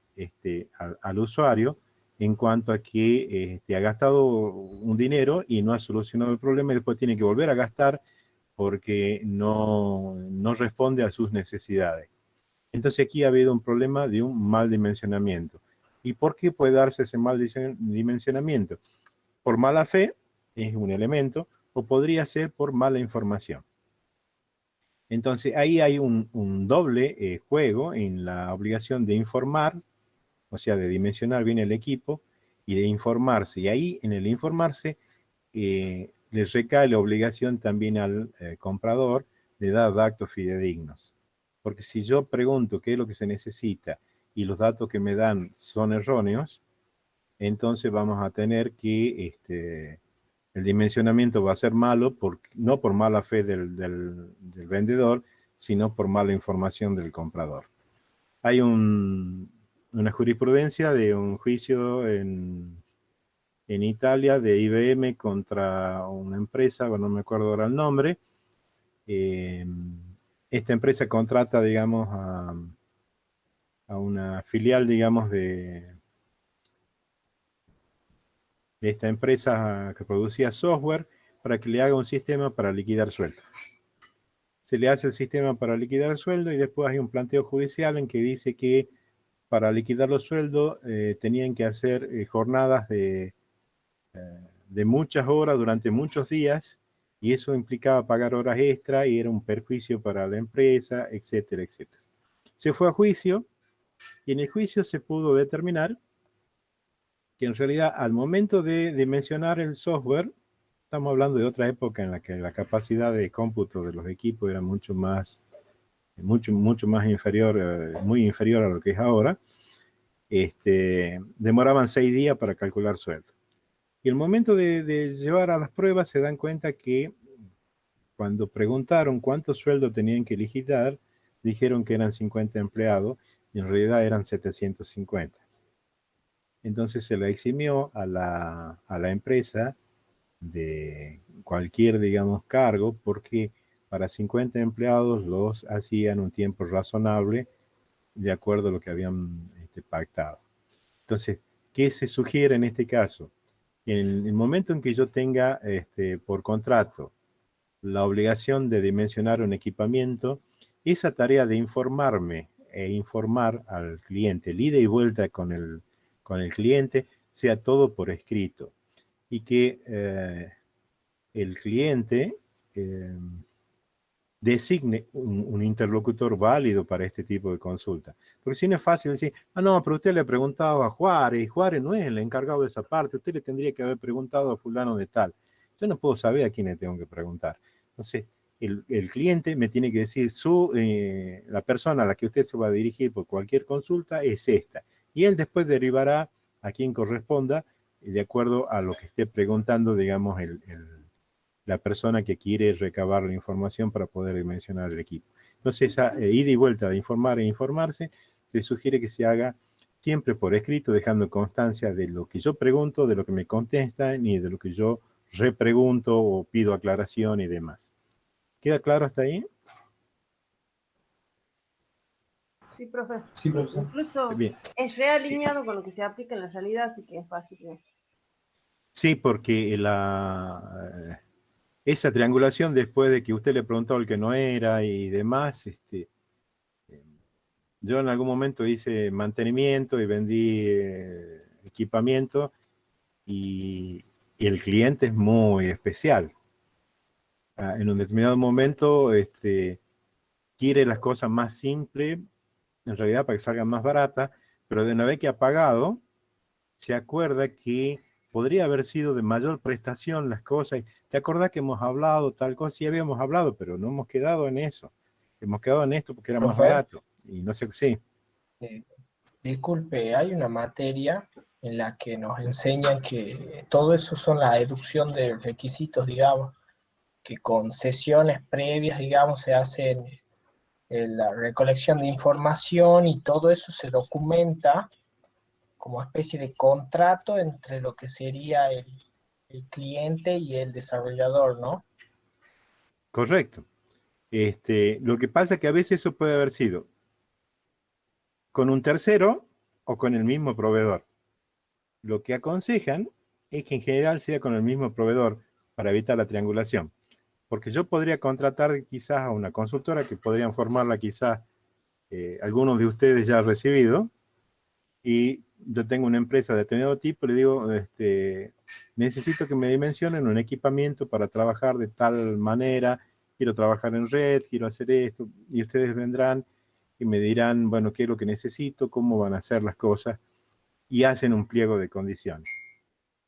al usuario en cuanto a que ha gastado un dinero y no ha solucionado el problema y después tiene que volver a gastar porque no responde a sus necesidades. Entonces aquí ha habido un problema de un mal dimensionamiento. ¿Y por qué puede darse ese mal dimensionamiento? Por mala fe, es un elemento, o podría ser por mala información. Entonces ahí hay un doble juego en la obligación de informar, o sea, de dimensionar bien el equipo y de informarse. Y ahí en el informarse les recae la obligación también al comprador de dar datos fidedignos. Porque si yo pregunto qué es lo que se necesita y los datos que me dan son erróneos, entonces vamos a tener que el dimensionamiento va a ser malo, no por mala fe del vendedor, sino por mala información del comprador. Hay una jurisprudencia de un juicio en Italia de IBM contra una empresa, bueno, no me acuerdo ahora el nombre. Esta empresa contrata, digamos, a una filial, digamos, de esta empresa que producía software para que le haga un sistema para liquidar sueldo. Se le hace el sistema para liquidar el sueldo y después hay un planteo judicial en que dice que para liquidar los sueldos tenían que hacer jornadas de muchas horas durante muchos días y eso implicaba pagar horas extra y era un perjuicio para la empresa, etcétera, etcétera. Se fue a juicio y en el juicio se pudo determinar que en realidad al momento de dimensionar el software, estamos hablando de otra época en la que la capacidad de cómputo de los equipos era mucho más inferior, muy inferior a lo que es ahora, demoraban 6 días para calcular sueldo. Y el momento de llevar a las pruebas se dan cuenta que cuando preguntaron cuánto sueldo tenían que liquidar, dijeron que eran 50 empleados y en realidad eran 750. Entonces se le eximió a la empresa de cualquier, digamos, cargo, porque para 50 empleados los hacían un tiempo razonable de acuerdo a lo que habían pactado. Entonces, ¿qué se sugiere en este caso? En el momento en que yo tenga por contrato la obligación de dimensionar un equipamiento, esa tarea de informarme e informar al cliente, el ida y vuelta con el cliente, sea todo por escrito. Y que el cliente designe un interlocutor válido para este tipo de consulta. Porque si no es fácil decir, no, pero usted le ha preguntado a Juárez, y Juárez no es el encargado de esa parte, usted le tendría que haber preguntado a fulano de tal. Yo no puedo saber a quién le tengo que preguntar. Entonces, el cliente me tiene que decir, la persona a la que usted se va a dirigir por cualquier consulta es esta. Y él después derivará a quien corresponda, de acuerdo a lo que esté preguntando, digamos, la persona que quiere recabar la información para poder dimensionar el equipo. Entonces, esa ida y vuelta de informar e informarse, se sugiere que se haga siempre por escrito, dejando constancia de lo que yo pregunto, de lo que me contestan y de lo que yo repregunto o pido aclaración y demás. ¿Queda claro hasta ahí? Sí, profe. Sí, profesor. Incluso Bien. es realineado con lo que se aplica en la realidad, así que es fácil. Sí, porque esa triangulación después de que usted le preguntó al que no era y demás, yo en algún momento hice mantenimiento y vendí equipamiento y el cliente es muy especial. En un determinado momento quiere las cosas más simples, en realidad para que salgan más baratas, pero de una vez que ha pagado, se acuerda que podría haber sido de mayor prestación las cosas. ¿Te acordás que hemos hablado tal cosa? Sí habíamos hablado, pero no hemos quedado en eso. Hemos quedado en esto porque era más barato. Y no sé, sí. Disculpe, hay una materia en la que nos enseñan que todo eso son la deducción de requisitos, digamos, que con sesiones previas, digamos, se hace la recolección de información y todo eso se documenta como especie de contrato entre lo que sería el cliente y el desarrollador, ¿no? Correcto. Lo que pasa es que a veces eso puede haber sido con un tercero o con el mismo proveedor. Lo que aconsejan es que en general sea con el mismo proveedor para evitar la triangulación. Porque yo podría contratar quizás a una consultora que podrían formarla quizás algunos de ustedes ya han recibido, y yo tengo una empresa de determinado tipo, le digo, necesito que me dimensionen un equipamiento para trabajar de tal manera, quiero trabajar en red, quiero hacer esto, y ustedes vendrán y me dirán, bueno, qué es lo que necesito, cómo van a hacer las cosas, y hacen un pliego de condiciones.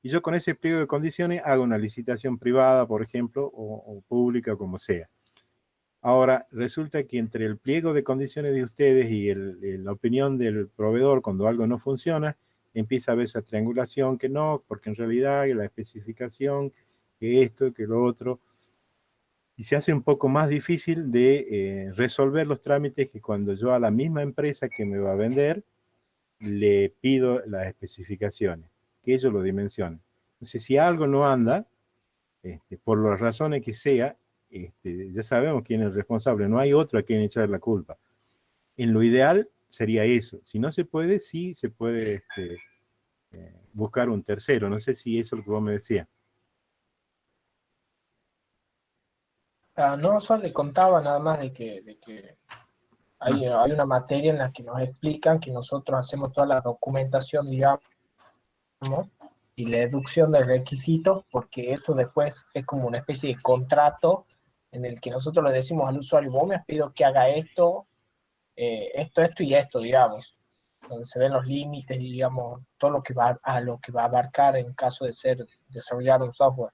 Y yo con ese pliego de condiciones hago una licitación privada, por ejemplo, o pública, como sea. Ahora, resulta que entre el pliego de condiciones de ustedes y la opinión del proveedor, cuando algo no funciona, empieza a haber esa triangulación que no, porque en realidad la especificación, que esto, que lo otro, y se hace un poco más difícil de resolver los trámites que cuando yo a la misma empresa que me va a vender, le pido las especificaciones, que ellos lo dimensionen. Entonces, si algo no anda, por las razones que sea, ya sabemos quién es el responsable, no hay otro a quien echar la culpa. En lo ideal sería eso. Si no se puede, sí se puede buscar un tercero. No sé si eso es lo que vos me decías. No, solo le contaba nada más de que hay una materia en la que nos explican que nosotros hacemos toda la documentación, digamos, y la deducción de requisitos, porque eso después es como una especie de contrato en el que nosotros le decimos al usuario, vos me has pedido que haga esto, esto y esto, digamos, donde se ven los límites, digamos, todo lo que va a abarcar en caso de desarrollar un software.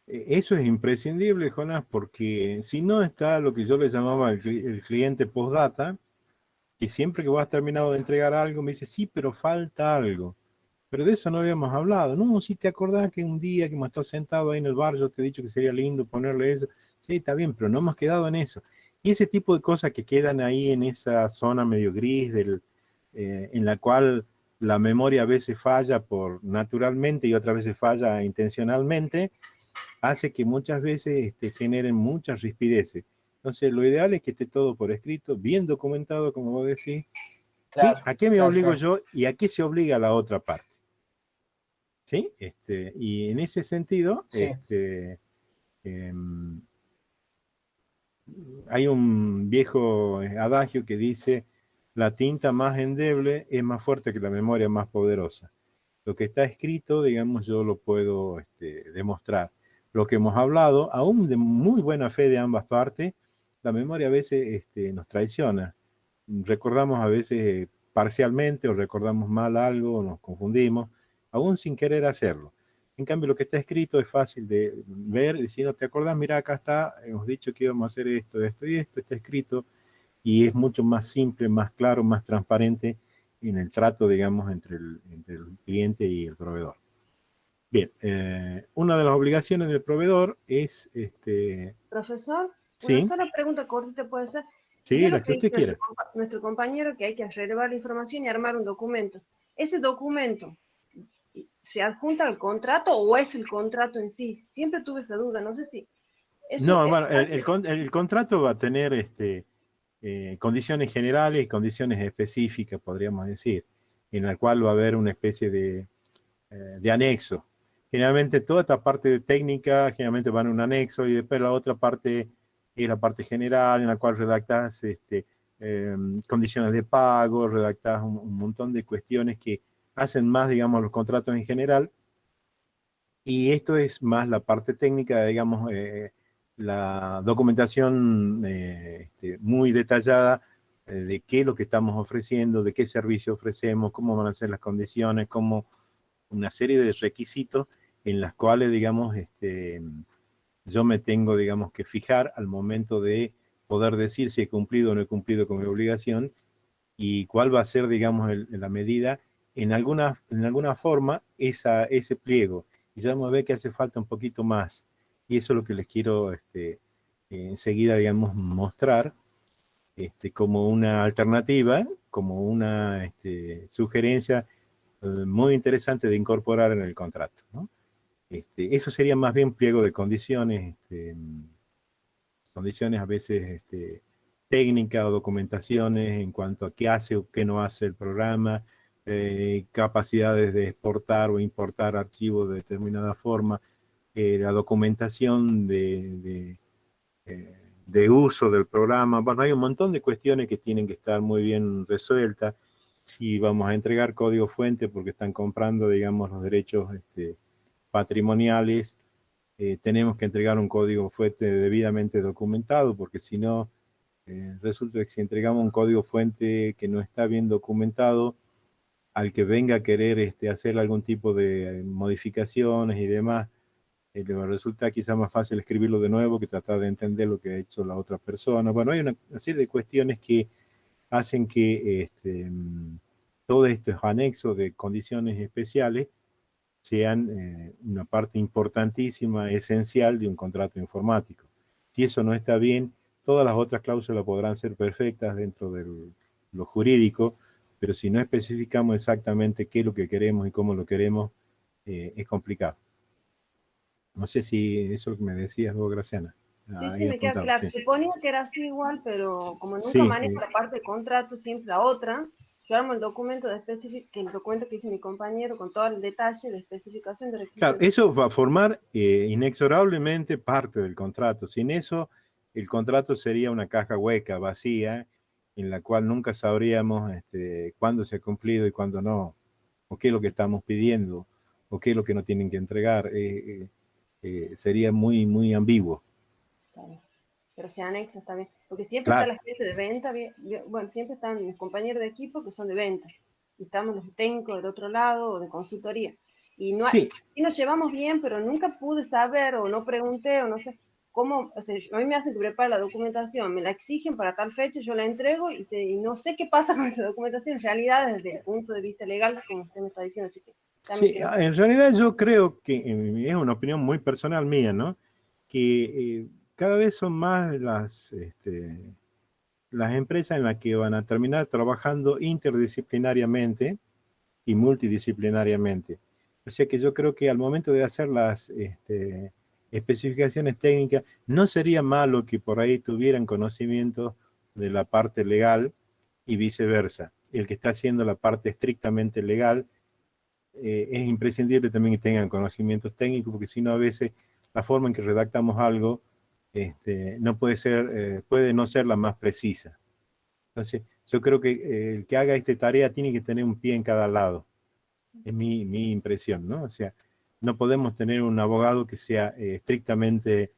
Eso es imprescindible, Jonás, porque si no está lo que yo le llamaba el cliente postdata, que siempre que vos has terminado de entregar algo, me dice, sí, pero falta algo. Pero de eso no habíamos hablado. No, si te acordás que un día que me estás sentado ahí en el bar, yo te he dicho que sería lindo ponerle eso. Sí, está bien, pero no hemos quedado en eso. Y ese tipo de cosas que quedan ahí en esa zona medio gris, en la cual la memoria a veces falla naturalmente y otras veces falla intencionalmente, hace que muchas veces generen muchas rispideces. Entonces, lo ideal es que esté todo por escrito, bien documentado, como vos decís. Claro, ¿Sí? ¿A qué me claro, obligo claro. yo y a qué se obliga la otra parte? ¿Sí? Y en ese sentido, Sí. hay un viejo adagio que dice, la tinta más endeble es más fuerte que la memoria más poderosa. Lo que está escrito, digamos, yo lo puedo demostrar. Lo que hemos hablado, aún de muy buena fe de ambas partes, la memoria a veces nos traiciona. Recordamos a veces parcialmente o recordamos mal algo, o nos confundimos, aún sin querer hacerlo. En cambio, lo que está escrito es fácil de ver, y si no te acordás, mira, acá está, hemos dicho que íbamos a hacer esto, esto y esto, está escrito, y es mucho más simple, más claro, más transparente en el trato, digamos, entre el cliente y el proveedor. Bien, una de las obligaciones del proveedor es, Profesor, una sí, sola pregunta cortita puede ser. sí, Vio la lo que que usted dice quiera. nuestro compañero, que hay que relevar la información y armar un documento. ¿Ese documento se adjunta al contrato o es el contrato en sí? Siempre tuve esa duda, no sé si eso No, es... bueno, el contrato va a tener condiciones generales y condiciones específicas, podríamos decir, en la cual va a haber una especie de anexo. Generalmente toda esta parte técnica, generalmente va en un anexo y después la otra parte es la parte general en la cual redactas condiciones de pago, redactas un montón de cuestiones que hacen más, digamos, los contratos en general. Y esto es más la parte técnica, digamos, la documentación muy detallada de qué es lo que estamos ofreciendo, de qué servicio ofrecemos, cómo van a ser las condiciones, cómo una serie de requisitos en las cuales, digamos, yo me tengo, digamos, que fijar al momento de poder decir si he cumplido o no he cumplido con mi obligación y cuál va a ser, digamos, la medida, en alguna forma, ese pliego. Y ya vamos a ver que hace falta un poquito más. Y eso es lo que les quiero enseguida, digamos, mostrar como una alternativa, como una sugerencia muy interesante de incorporar en el contrato, ¿no? Eso sería más bien pliego de condiciones, condiciones a veces técnicas o documentaciones en cuanto a qué hace o qué no hace el programa, capacidades de exportar o importar archivos de determinada forma, la documentación de uso del programa. Bueno, hay un montón de cuestiones que tienen que estar muy bien resueltas. Si vamos a entregar código fuente porque están comprando, digamos, los derechos patrimoniales, tenemos que entregar un código fuente debidamente documentado, porque si no, resulta que si entregamos un código fuente que no está bien documentado, al que venga a querer hacer algún tipo de modificaciones y demás, le resulta quizá más fácil escribirlo de nuevo que tratar de entender lo que ha hecho la otra persona. Bueno, hay una serie de cuestiones que hacen que todos estos anexos de condiciones especiales sean una parte importantísima, esencial de un contrato informático. Si eso no está bien, todas las otras cláusulas podrán ser perfectas dentro de lo jurídico, pero si no especificamos exactamente qué es lo que queremos y cómo lo queremos, es complicado. No sé si eso es lo que me decías vos, Graciana. Sí, me queda claro. Sí. Suponía que era así igual, pero como nunca Sí, manejo la parte de contrato, siempre la otra, yo armo el documento el documento que hizo mi compañero con todo el detalle de especificación de requisitos. claro, eso va a formar inexorablemente parte del contrato. Sin eso, el contrato sería una caja hueca, vacía, en la cual nunca sabríamos cuándo se ha cumplido y cuándo no, o qué es lo que estamos pidiendo, o qué es lo que nos tienen que entregar. Sería muy, muy ambiguo. Claro. Pero se anexa, está bien. Porque siempre Claro. está la gente de venta, bueno, siempre están mis compañeros de equipo que son de venta. Y estamos los técnicos del otro lado o de consultoría. Y no Sí. y nos llevamos bien, pero nunca pude saber o no pregunté o no sé cómo, o sea, a mí me hacen que prepare la documentación, me la exigen para tal fecha, yo la entrego y no sé qué pasa con esa documentación en realidad desde el punto de vista legal, como usted me está diciendo. Así que Sí, en realidad yo creo que es una opinión muy personal mía, ¿no? Que cada vez son más las empresas en las que van a terminar trabajando interdisciplinariamente y multidisciplinariamente. O sea que yo creo que al momento de hacer las especificaciones técnicas, no sería malo que por ahí tuvieran conocimiento de la parte legal y viceversa. El que está haciendo la parte estrictamente legal, es imprescindible también que tengan conocimientos técnicos, porque si no a veces la forma en que redactamos algo no puede ser, puede no ser la más precisa. Entonces, yo creo que el que haga esta tarea tiene que tener un pie en cada lado. Es mi impresión, ¿no? O sea, no podemos tener un abogado que sea estrictamente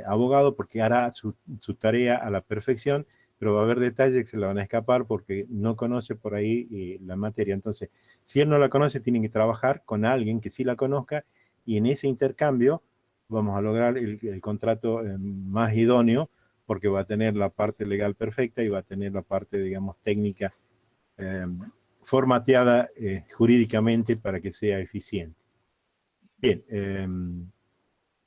abogado porque hará su tarea a la perfección, pero va a haber detalles que se le van a escapar porque no conoce por ahí la materia. Entonces, si él no la conoce, tiene que trabajar con alguien que sí la conozca y en ese intercambio vamos a lograr el contrato más idóneo porque va a tener la parte legal perfecta y va a tener la parte, digamos, técnica formateada jurídicamente para que sea eficiente. Bien,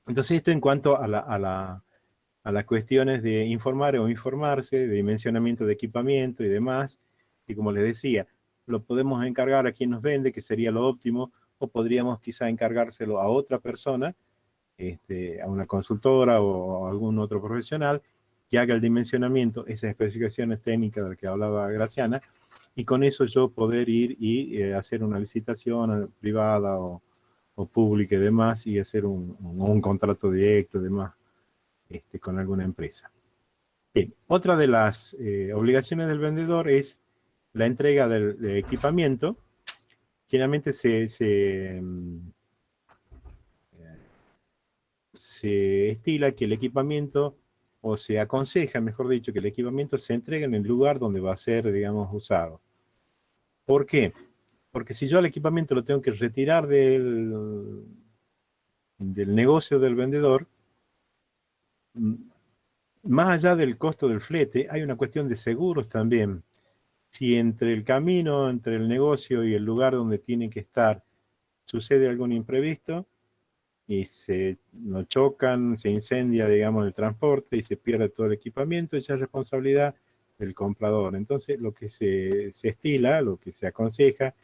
entonces esto en cuanto a las cuestiones de informar o informarse, de dimensionamiento de equipamiento y demás, y como les decía, lo podemos encargar a quien nos vende, que sería lo óptimo, o podríamos quizá encargárselo a otra persona, a una consultora o a algún otro profesional, que haga el dimensionamiento, esas especificaciones técnicas de las que hablaba Graciana, y con eso yo poder ir y hacer una licitación privada o pública y demás, y hacer un contrato directo y demás con alguna empresa. Bien, otra de las obligaciones del vendedor es la entrega del equipamiento. Generalmente se estila que el equipamiento, o se aconseja, mejor dicho, que el equipamiento se entregue en el lugar donde va a ser, digamos, usado. ¿Por qué? Porque si yo el equipamiento lo tengo que retirar del negocio del vendedor, más allá del costo del flete, hay una cuestión de seguros también. Si entre el camino, entre el negocio y el lugar donde tiene que estar, sucede algún imprevisto, y se lo chocan, se incendia, digamos, el transporte y se pierde todo el equipamiento, ya es responsabilidad del comprador. Entonces, lo que se estila, lo que se aconseja,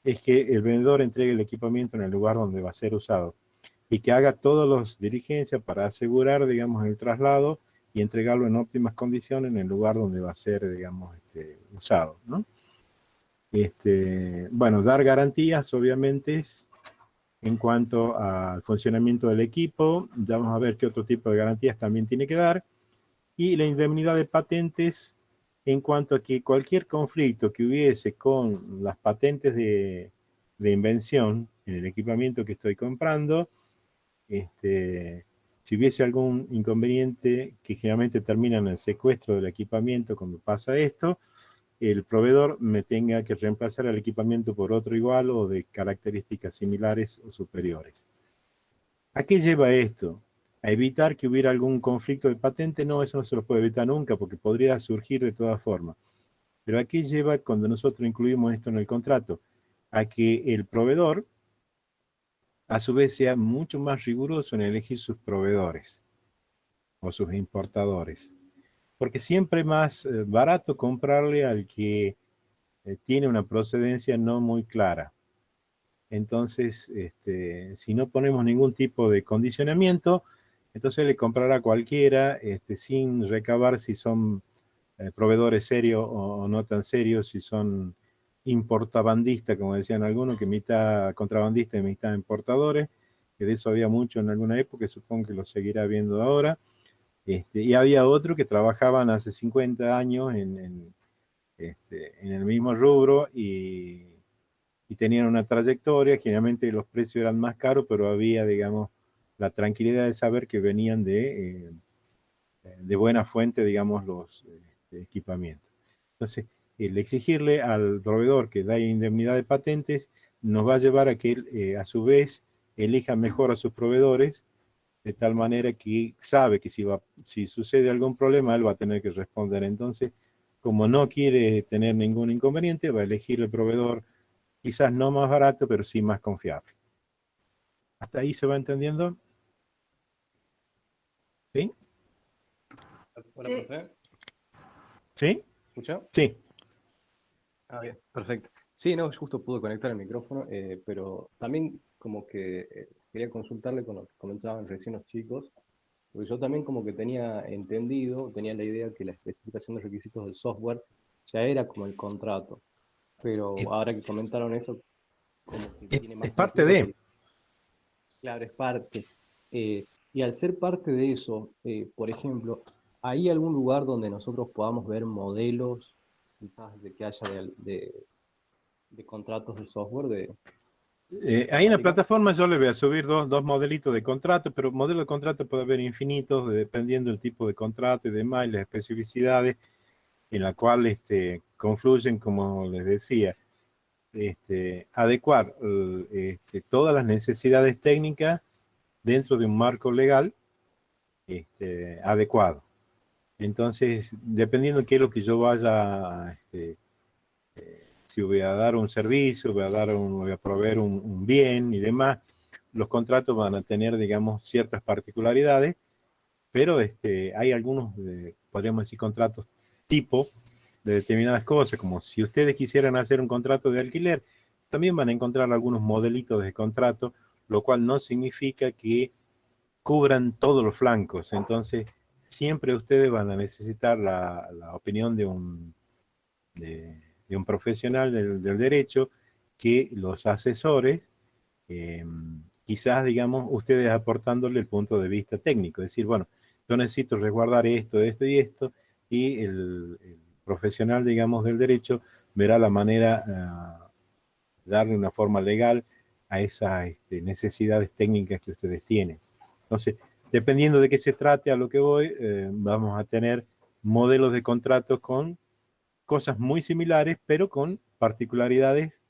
es que el vendedor entregue el equipamiento en el lugar donde va a ser usado y que haga todas las diligencias para asegurar, digamos, el traslado y entregarlo en óptimas condiciones en el lugar donde va a ser, digamos, usado, ¿no? Bueno, dar garantías, obviamente, en cuanto al funcionamiento del equipo. Ya vamos a ver qué otro tipo de garantías también tiene que dar. Y la indemnidad de patentes en cuanto a que cualquier conflicto que hubiese con las patentes de invención en el equipamiento que estoy comprando, si hubiese algún inconveniente que generalmente termina en el secuestro del equipamiento cuando pasa esto, el proveedor me tenga que reemplazar el equipamiento por otro igual o de características similares o superiores. ¿A qué lleva esto? ¿A evitar que hubiera algún conflicto de patente? No, eso no se lo puede evitar nunca porque podría surgir de todas formas. Pero ¿a qué lleva cuando nosotros incluimos esto en el contrato? A que el proveedor, a su vez, sea mucho más riguroso en elegir sus proveedores o sus importadores. Porque siempre es más barato comprarle al que tiene una procedencia no muy clara. Entonces, si no ponemos ningún tipo de condicionamiento, entonces le comprará a cualquiera sin recabar si son proveedores serios o no tan serios, si son importabandistas, como decían algunos, que mitad contrabandistas y mitad importadores, que de eso había mucho en alguna época, supongo que lo seguirá viendo ahora. Y había otros que trabajaban hace 50 años en el mismo rubro y tenían una trayectoria. Generalmente los precios eran más caros, pero había, digamos, la tranquilidad de saber que venían de buena fuente, digamos, los equipamientos. Entonces, el exigirle al proveedor que da indemnidad de patentes nos va a llevar a que él, a su vez, elija mejor a sus proveedores, de tal manera que sabe que si sucede algún problema, él va a tener que responder. Entonces, como no quiere tener ningún inconveniente, va a elegir el proveedor quizás no más barato, pero sí más confiable. ¿Hasta ahí se va entendiendo? ¿Sí? Hola, Sí. profe. ¿Sí? ¿Escucha? Sí. Ah, bien, perfecto. Sí, no, justo pude conectar el micrófono, pero también como que quería consultarle con lo que comentaban recién los chicos, porque yo también como que tenía entendido, tenía la idea que la especificación de requisitos del software ya era como el contrato, pero ahora que comentaron eso, como que tiene más Es parte sentido de. que, claro, es parte. Y al ser parte de eso, por ejemplo, ¿hay algún lugar donde nosotros podamos ver modelos, quizás de que haya de contratos de software de Ahí en la temática? plataforma yo le voy a subir dos modelitos de contrato, pero modelos de contrato puede haber infinitos, dependiendo del tipo de contrato y demás, y las especificidades en la cual confluyen, como les decía, adecuar todas las necesidades técnicas dentro de un marco legal adecuado. Entonces, dependiendo de qué es lo que yo vaya, si voy a dar un servicio, voy a proveer un bien y demás, los contratos van a tener, digamos, ciertas particularidades, pero hay algunos, podríamos decir, contratos tipo de determinadas cosas, como si ustedes quisieran hacer un contrato de alquiler, también van a encontrar algunos modelitos de contrato, lo cual no significa que cubran todos los flancos. Entonces, siempre ustedes van a necesitar la opinión de un profesional del derecho que los asesores, eh, quizás, digamos, ustedes aportándole el punto de vista técnico, es decir, bueno, yo necesito resguardar esto, esto y esto, y el profesional, digamos, del derecho verá la manera de darle una forma legal a esas necesidades técnicas que ustedes tienen. Entonces, dependiendo de qué se trate, a lo que voy, vamos a tener modelos de contratos con cosas muy similares, pero con particularidades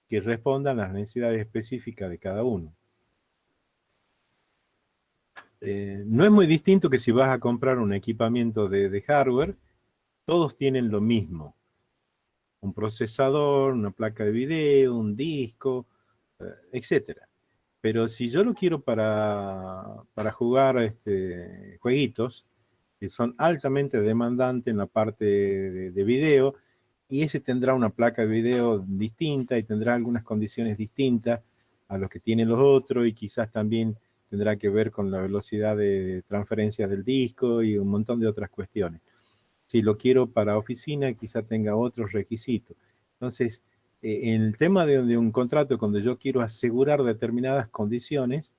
que respondan a las necesidades específicas de cada uno. No es muy distinto que si vas a comprar un equipamiento de hardware, todos tienen lo mismo. Un procesador, una placa de video, un disco, etcétera. Pero si yo lo quiero para jugar jueguitos, que son altamente demandantes en la parte de video, y ese tendrá una placa de video distinta y tendrá algunas condiciones distintas a los que tienen los otros, y quizás también tendrá que ver con la velocidad de transferencia del disco y un montón de otras cuestiones. Si lo quiero para oficina, quizás tenga otros requisitos. Entonces, en el tema de un contrato, cuando yo quiero asegurar determinadas condiciones,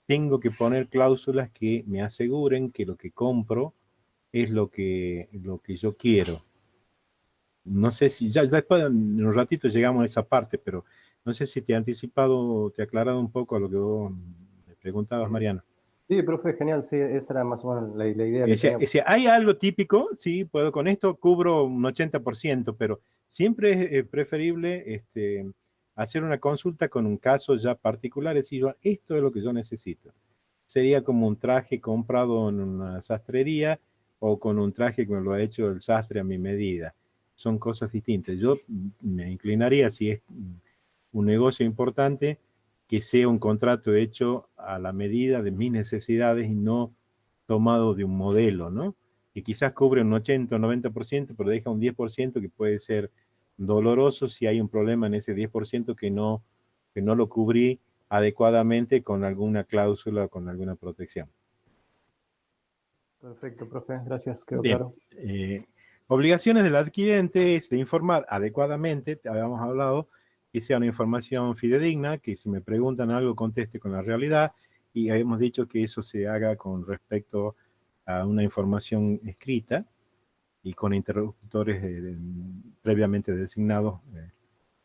tengo que poner cláusulas que me aseguren que lo que compro es lo que yo quiero. No sé si ya después en un ratito llegamos a esa parte, pero no sé si te he anticipado, te he aclarado un poco a lo que vos me preguntabas, Mariano. Sí, profe, genial, sí, esa era más o menos la idea que tenía. Hay algo típico, sí, puedo con esto, cubro un 80%, pero siempre es preferible hacer una consulta con un caso ya particular, decir, esto es lo que yo necesito. Sería como un traje comprado en una sastrería o con un traje que me lo ha hecho el sastre a mi medida. Son cosas distintas. Yo me inclinaría, si es un negocio importante, que sea un contrato hecho a la medida de mis necesidades y no tomado de un modelo, ¿no? Que quizás cubre un 80 o 90%, pero deja un 10% que puede ser doloroso si hay un problema en ese 10% que no lo cubrí adecuadamente con alguna cláusula o con alguna protección. Perfecto, profe, gracias, quedó Bien. claro. Obligaciones del adquirente es de informar adecuadamente, te habíamos hablado, que sea una información fidedigna, que si me preguntan algo conteste con la realidad, y habíamos dicho que eso se haga con respecto a una información escrita y con interlocutores previamente designados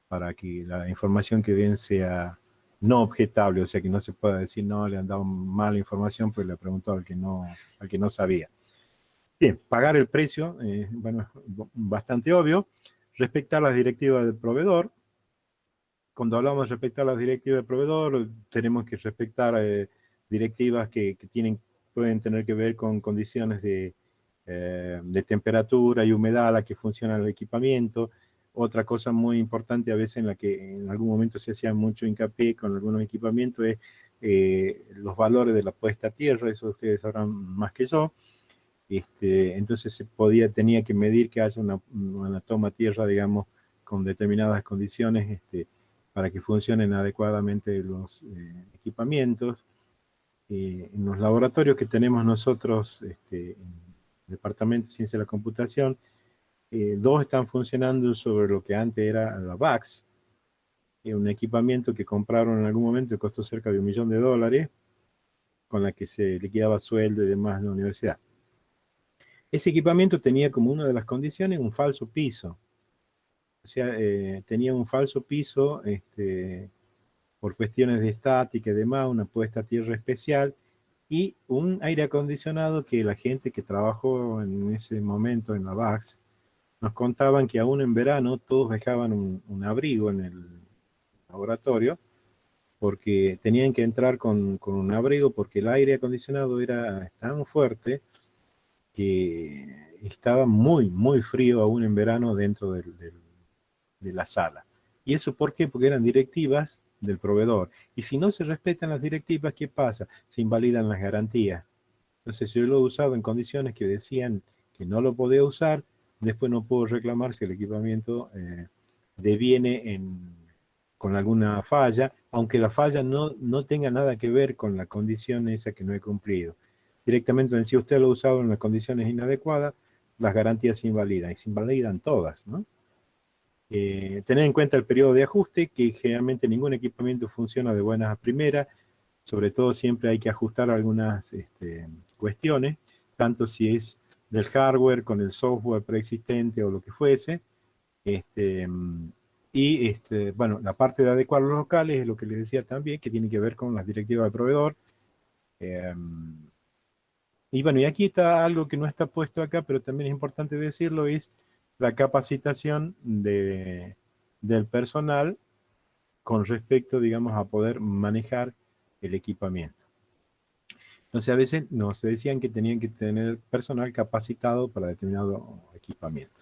para que la información que den sea no objetable, o sea que no se pueda decir, no, le han dado mala información, pues le preguntó al que no sabía. Bien, pagar el precio, bueno, bastante obvio. Respetar las directivas del proveedor. Cuando hablamos de respetar las directivas del proveedor, tenemos que respetar directivas que pueden tener que ver con condiciones de temperatura y humedad a la que funciona el equipamiento. Otra cosa muy importante a veces en la que en algún momento se hacía mucho hincapié con algunos equipamientos es los valores de la puesta a tierra, eso ustedes sabrán más que yo. Entonces tenía que medir que haya una toma a tierra, digamos, con determinadas condiciones para que funcionen adecuadamente los equipamientos. En los laboratorios que tenemos nosotros, en el Departamento de Ciencia de la Computación, 2 están funcionando sobre lo que antes era la VAX, un equipamiento que compraron en algún momento que costó cerca de $1 millón, con la que se liquidaba sueldo y demás en la universidad. Ese equipamiento tenía como una de las condiciones un falso piso. O sea, tenía un falso piso por cuestiones de estática y demás, una puesta a tierra especial y un aire acondicionado que la gente que trabajó en ese momento en la VAX nos contaban que aún en verano todos dejaban un abrigo en el laboratorio porque tenían que entrar con un abrigo porque el aire acondicionado era tan fuerte que estaba muy, muy frío aún en verano dentro de la sala. ¿Y eso por qué? Porque eran directivas del proveedor. Y si no se respetan las directivas, ¿qué pasa? Se invalidan las garantías. Entonces yo lo he usado en condiciones que decían que no lo podía usar, después no puedo reclamar si el equipamiento deviene con alguna falla, aunque la falla no tenga nada que ver con la condición esa que no he cumplido. Directamente, si usted lo ha usado en las condiciones inadecuadas, las garantías se invalidan, y se invalidan todas, ¿no? Tener en cuenta el periodo de ajuste, que generalmente ningún equipamiento funciona de buenas a primeras, sobre todo siempre hay que ajustar algunas cuestiones, tanto si es del hardware con el software preexistente o lo que fuese, bueno, la parte de adecuar los locales es lo que les decía también, que tiene que ver con las directivas del proveedor. Y bueno, y aquí está algo que no está puesto acá, pero también es importante decirlo, es la capacitación del personal con respecto, digamos, a poder manejar el equipamiento. Entonces a veces nos decían que tenían que tener personal capacitado para determinado equipamiento.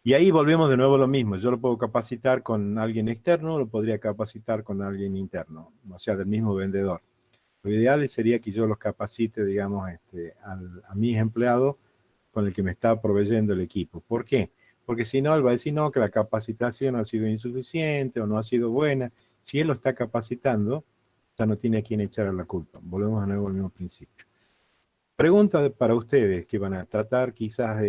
Y ahí volvemos de nuevo a lo mismo. Yo lo puedo capacitar con alguien externo, lo podría capacitar con alguien interno, o sea, del mismo vendedor. Lo ideal sería que yo los capacite, digamos, a mis empleados con el que me está proveyendo el equipo. ¿Por qué? Porque si no, él va a decir, no, que la capacitación ha sido insuficiente o no ha sido buena. Si él lo está capacitando, ya no tiene a quién echar la culpa. Volvemos de nuevo al mismo principio. Pregunta para ustedes que van a tratar quizás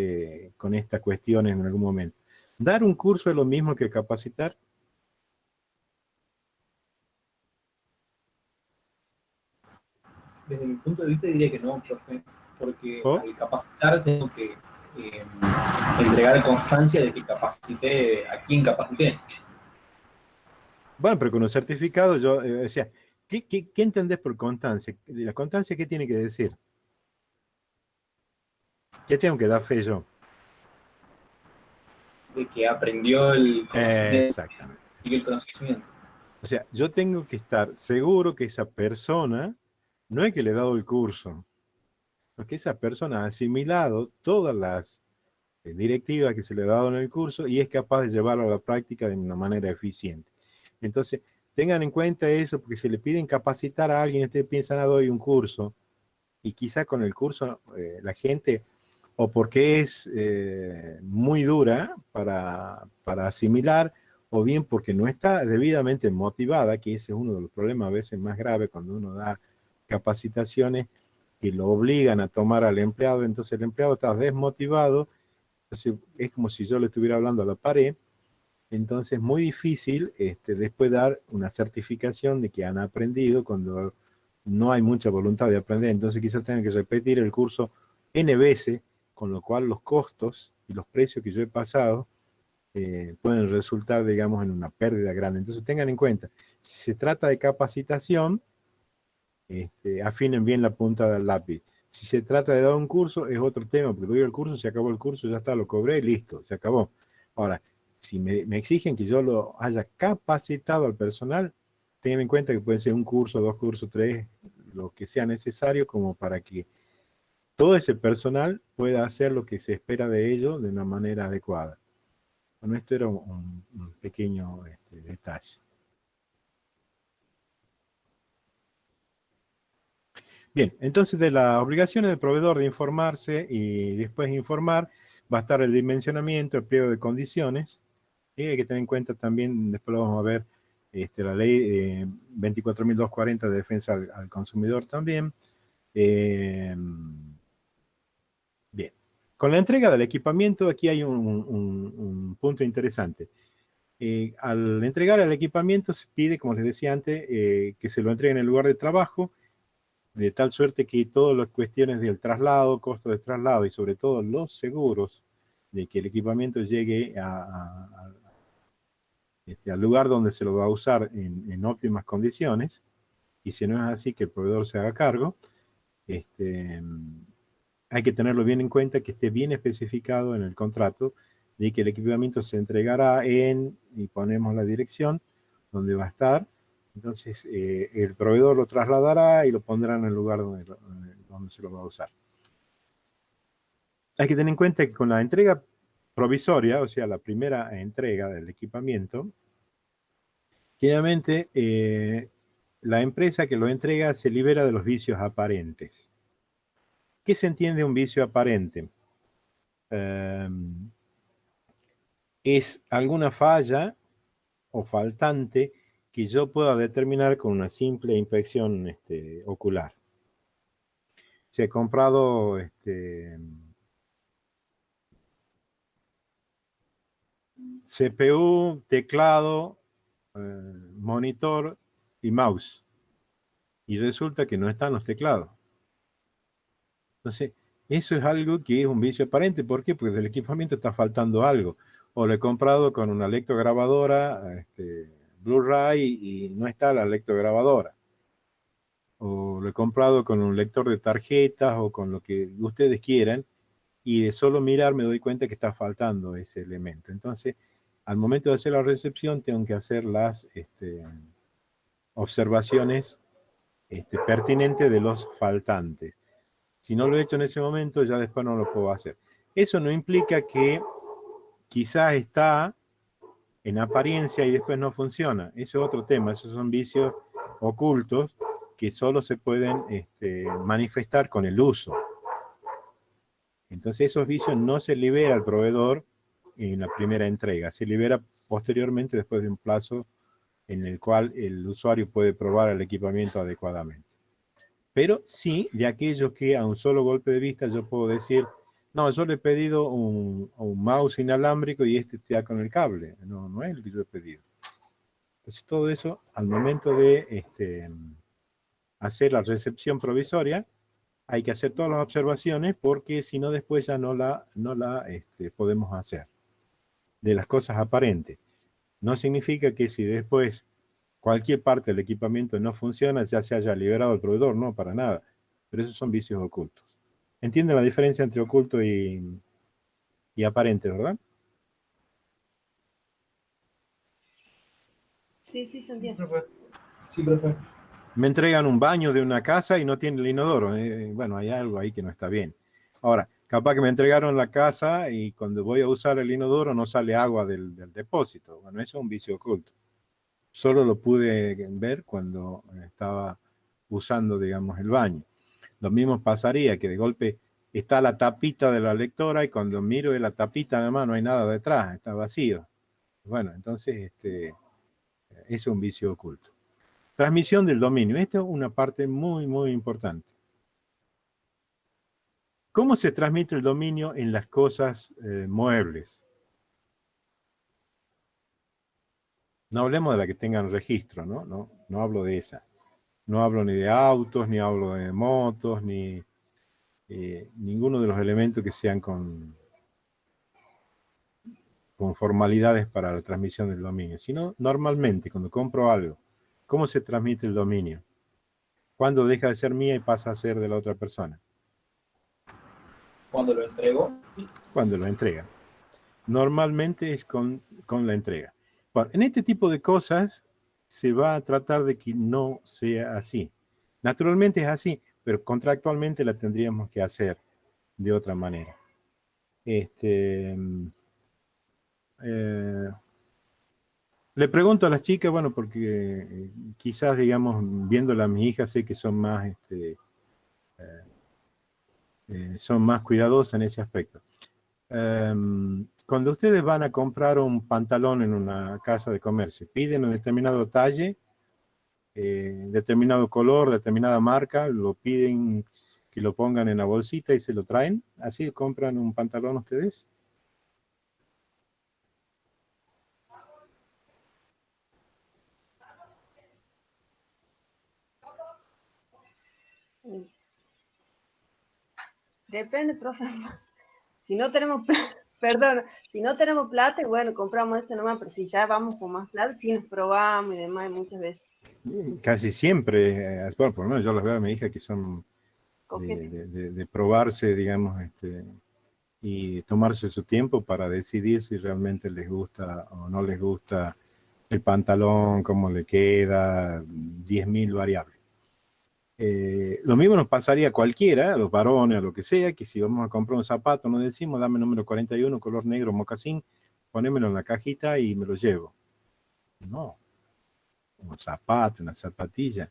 con estas cuestiones en algún momento. ¿Dar un curso es lo mismo que capacitar? Desde mi punto de vista diría que no, profe, porque ¿Oh? al capacitar tengo que entregar constancia de que capacité a quien capacité. Bueno, pero con un certificado, yo, o sea, ¿qué entendés por constancia? ¿La constancia qué tiene que decir? ¿Qué tengo que dar fe yo? De que aprendió el conocimiento Exactamente. y el conocimiento. O sea, yo tengo que estar seguro que esa persona, no es que le he dado el curso, es que esa persona ha asimilado todas las directivas que se le ha dado en el curso y es capaz de llevarlo a la práctica de una manera eficiente. Entonces, tengan en cuenta eso, porque si le piden capacitar a alguien, ustedes piensan, doy un curso, y quizá con el curso la gente, o porque es muy dura para asimilar, o bien porque no está debidamente motivada, que ese es uno de los problemas a veces más graves cuando uno da capacitaciones que lo obligan a tomar al empleado, entonces el empleado está desmotivado, entonces es como si yo le estuviera hablando a la pared, entonces es muy difícil después dar una certificación de que han aprendido cuando no hay mucha voluntad de aprender, entonces quizás tengan que repetir el curso N veces, con lo cual los costos y los precios que yo he pasado pueden resultar, digamos, en una pérdida grande. Entonces tengan en cuenta, si se trata de capacitación, afinen bien la punta del lápiz. Si se trata de dar un curso, es otro tema, porque doy el curso, se acabó el curso, ya está, lo cobré, listo, se acabó. Ahora, si me exigen que yo lo haya capacitado al personal, tengan en cuenta que pueden ser un curso, 2 cursos, 3, lo que sea necesario como para que todo ese personal pueda hacer lo que se espera de ellos de una manera adecuada. Bueno, esto era un pequeño detalle. Bien, entonces de las obligaciones del proveedor de informarse y después informar, va a estar el dimensionamiento, el pliego de condiciones, y hay que tener en cuenta también, después lo vamos a ver, la ley 24.240 de defensa al consumidor también. Bien, con la entrega del equipamiento aquí hay un punto interesante. Al entregar el equipamiento se pide, como les decía antes, que se lo entreguen en el lugar de trabajo, de tal suerte que todas las cuestiones del traslado, costo de traslado y sobre todo los seguros de que el equipamiento llegue al lugar donde se lo va a usar en óptimas condiciones, y si no es así, que el proveedor se haga cargo, hay que tenerlo bien en cuenta, que esté bien especificado en el contrato, de que el equipamiento se entregará y ponemos la dirección donde va a estar. Entonces, el proveedor lo trasladará y lo pondrá en el lugar donde se lo va a usar. Hay que tener en cuenta que con la entrega provisoria, o sea, la primera entrega del equipamiento, generalmente la empresa que lo entrega se libera de los vicios aparentes. ¿Qué se entiende un vicio aparente? Es alguna falla o faltante que yo pueda determinar con una simple inspección ocular. Se ha comprado CPU, teclado, monitor y mouse. Y resulta que no están los teclados. Entonces, eso es algo que es un vicio aparente. ¿Por qué? Porque del equipamiento está faltando algo. O lo he comprado con una lectograbadora Blu-ray y no está la lectograbadora. O lo he comprado con un lector de tarjetas o con lo que ustedes quieran, y de solo mirar me doy cuenta que está faltando ese elemento. Entonces, al momento de hacer la recepción, tengo que hacer las observaciones pertinentes de los faltantes. Si no lo he hecho en ese momento, ya después no lo puedo hacer. Eso no implica que quizás está en apariencia y después no funciona. Ese es otro tema, esos son vicios ocultos que solo se pueden manifestar con el uso. Entonces esos vicios no se libera al proveedor en la primera entrega, se libera posteriormente después de un plazo en el cual el usuario puede probar el equipamiento adecuadamente. Pero sí, de aquellos que a un solo golpe de vista yo puedo decir, no, yo le he pedido un mouse inalámbrico y este está con el cable. No, no es el que yo he pedido. Entonces todo eso, al momento de hacer la recepción provisoria, hay que hacer todas las observaciones porque si no después ya no la podemos hacer. De las cosas aparentes. No significa que si después cualquier parte del equipamiento no funciona, ya se haya liberado el proveedor, no, para nada. Pero esos son vicios ocultos. ¿Entienden la diferencia entre oculto y aparente, verdad? Sí, sí, se entiende. Sí, profe. Me entregan un baño de una casa y no tiene el inodoro. Bueno, hay algo ahí que no está bien. Ahora, capaz que me entregaron la casa y cuando voy a usar el inodoro no sale agua del depósito. Bueno, eso es un vicio oculto. Solo lo pude ver cuando estaba usando, digamos, el baño. Lo mismo pasaría que de golpe está la tapita de la lectora y cuando miro de la tapita nada más no hay nada detrás, está vacío. Bueno, entonces es un vicio oculto. Transmisión del dominio. Esta es una parte muy, muy importante. ¿Cómo se transmite el dominio en las cosas muebles? No hablemos de la que tengan registro, ¿no? No hablo de esa. No hablo ni de autos, ni hablo de motos, ni ninguno de los elementos que sean con formalidades para la transmisión del dominio, sino normalmente cuando compro algo, ¿cómo se transmite el dominio? ¿Cuándo deja de ser mía y pasa a ser de la otra persona? Cuando lo entrego. Cuando lo entrega. Normalmente es con la entrega. Bueno, en este tipo de cosas se va a tratar de que no sea así. Naturalmente es así, pero contractualmente la tendríamos que hacer de otra manera. Le pregunto a las chicas, bueno, porque quizás, digamos, viéndola a mis hijas, sé que son más cuidadosas en ese aspecto. Cuando ustedes van a comprar un pantalón en una casa de comercio, piden un determinado talle, determinado color, determinada marca, lo piden que lo pongan en la bolsita y se lo traen. ¿Así compran un pantalón ustedes? Depende, profe. Si no tenemos, perdón, si no tenemos plata, y bueno, compramos esto nomás, pero si ya vamos con más plata, sí nos probamos y demás muchas veces. Casi siempre, bueno, por lo menos yo las veo a mi hija que son de probarse, digamos, y tomarse su tiempo para decidir si realmente les gusta o no les gusta el pantalón, cómo le queda, 10.000 variables. Lo mismo nos pasaría a cualquiera, a los varones, a lo que sea, que si vamos a comprar un zapato, nos decimos, dame número 41, color negro, mocasín, ponémelo en la cajita y me lo llevo. No. Un zapato, una zapatilla.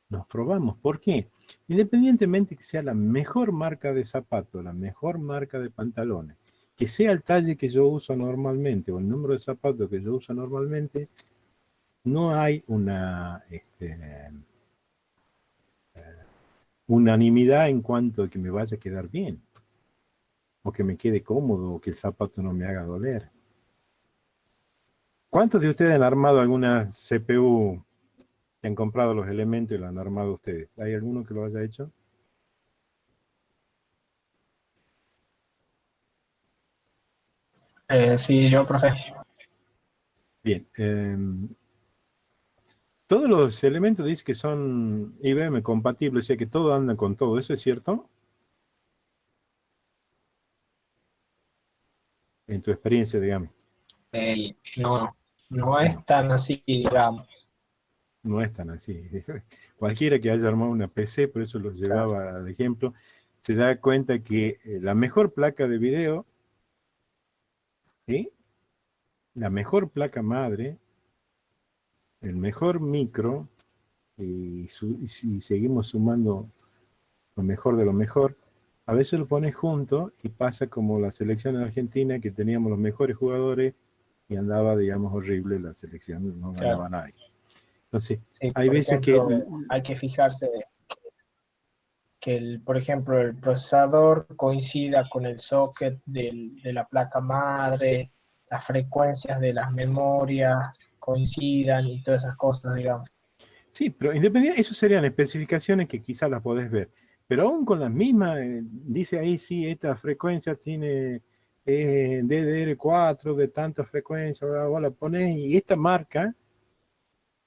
Nos probamos. ¿Por qué? Independientemente que sea la mejor marca de zapato, la mejor marca de pantalones, que sea el talle que yo uso normalmente o el número de zapatos que yo uso normalmente, no hay una unanimidad en cuanto a que me vaya a quedar bien, o que me quede cómodo, o que el zapato no me haga doler. ¿Cuántos de ustedes han armado alguna CPU que han comprado los elementos y lo han armado ustedes? ¿Hay alguno que lo haya hecho? Sí, yo, profe. Bien. Todos los elementos dicen que son IBM compatibles, o sea que todo anda con todo. ¿Eso es cierto? En tu experiencia, digamos. No es tan así, digamos. No es tan así. Cualquiera que haya armado una PC, por eso los llevaba al ejemplo, se da cuenta que la mejor placa de video ¿sí? La mejor placa madre, el mejor micro, y si seguimos sumando lo mejor de lo mejor, a veces lo pones junto y pasa como la selección argentina, que teníamos los mejores jugadores y andaba, digamos, horrible la selección, no ganaba nadie. Entonces, Sí, hay por veces ejemplo, que... hay que fijarse que por ejemplo, el procesador coincida con el socket de la placa madre, las frecuencias de las memorias coincidan y todas esas cosas, digamos. Sí, pero independiente, eso serían especificaciones que quizás las podés ver. Pero aún con las mismas, dice ahí, sí, esta frecuencia tiene DDR4 de tanta frecuencia, vos la ponés y esta marca,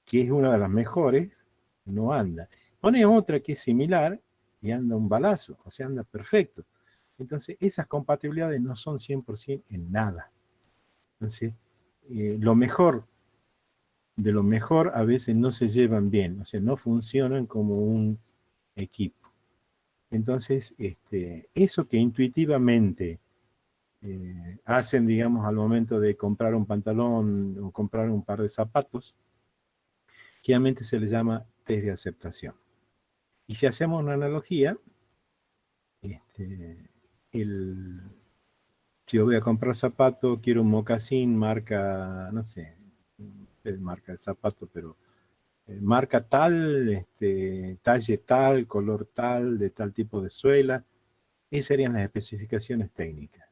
que es una de las mejores, no anda. Pones otra que es similar y anda un balazo, o sea, anda perfecto. Entonces, esas compatibilidades no son 100% en nada. Entonces, lo mejor de lo mejor a veces no se llevan bien, o sea, no funcionan como un equipo. Entonces, eso que intuitivamente hacen, digamos, al momento de comprar un pantalón o comprar un par de zapatos, generalmente se le llama test de aceptación. Y si hacemos una analogía, si yo voy a comprar zapatos, quiero un mocasín marca, no sé, marca de zapato, pero marca tal, talle tal, color tal, de tal tipo de suela. Esas serían las especificaciones técnicas.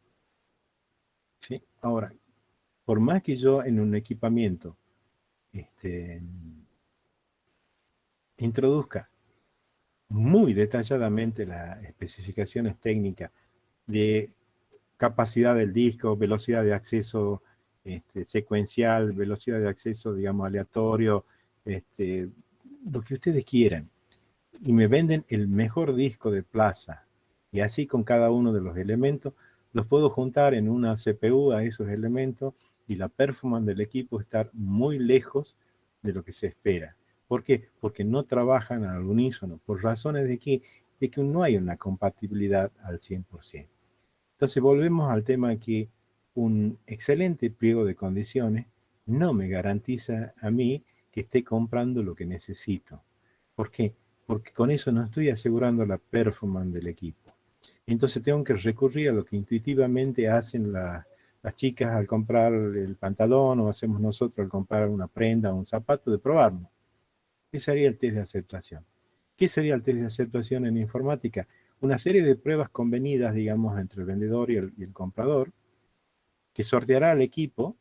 ¿Sí? Ahora, por más que yo en un equipamiento introduzca muy detalladamente las especificaciones técnicas de capacidad del disco, velocidad de acceso secuencial, velocidad de acceso, digamos, aleatorio, lo que ustedes quieran, y me venden el mejor disco de plaza, y así con cada uno de los elementos, los puedo juntar en una CPU a esos elementos, y la performance del equipo estar muy lejos de lo que se espera. ¿Por qué? Porque no trabajan al unísono, por razones de que no hay una compatibilidad al 100%. Entonces volvemos al tema que un excelente pliego de condiciones no me garantiza a mí que esté comprando lo que necesito. ¿Por qué? Porque con eso no estoy asegurando la performance del equipo. Entonces tengo que recurrir a lo que intuitivamente hacen las chicas al comprar el pantalón, o hacemos nosotros al comprar una prenda o un zapato, de probarlo. ¿Qué sería el test de aceptación? ¿Qué sería el test de aceptación en informática? Una serie de pruebas convenidas, digamos, entre el vendedor y el comprador, que sorteará al equipo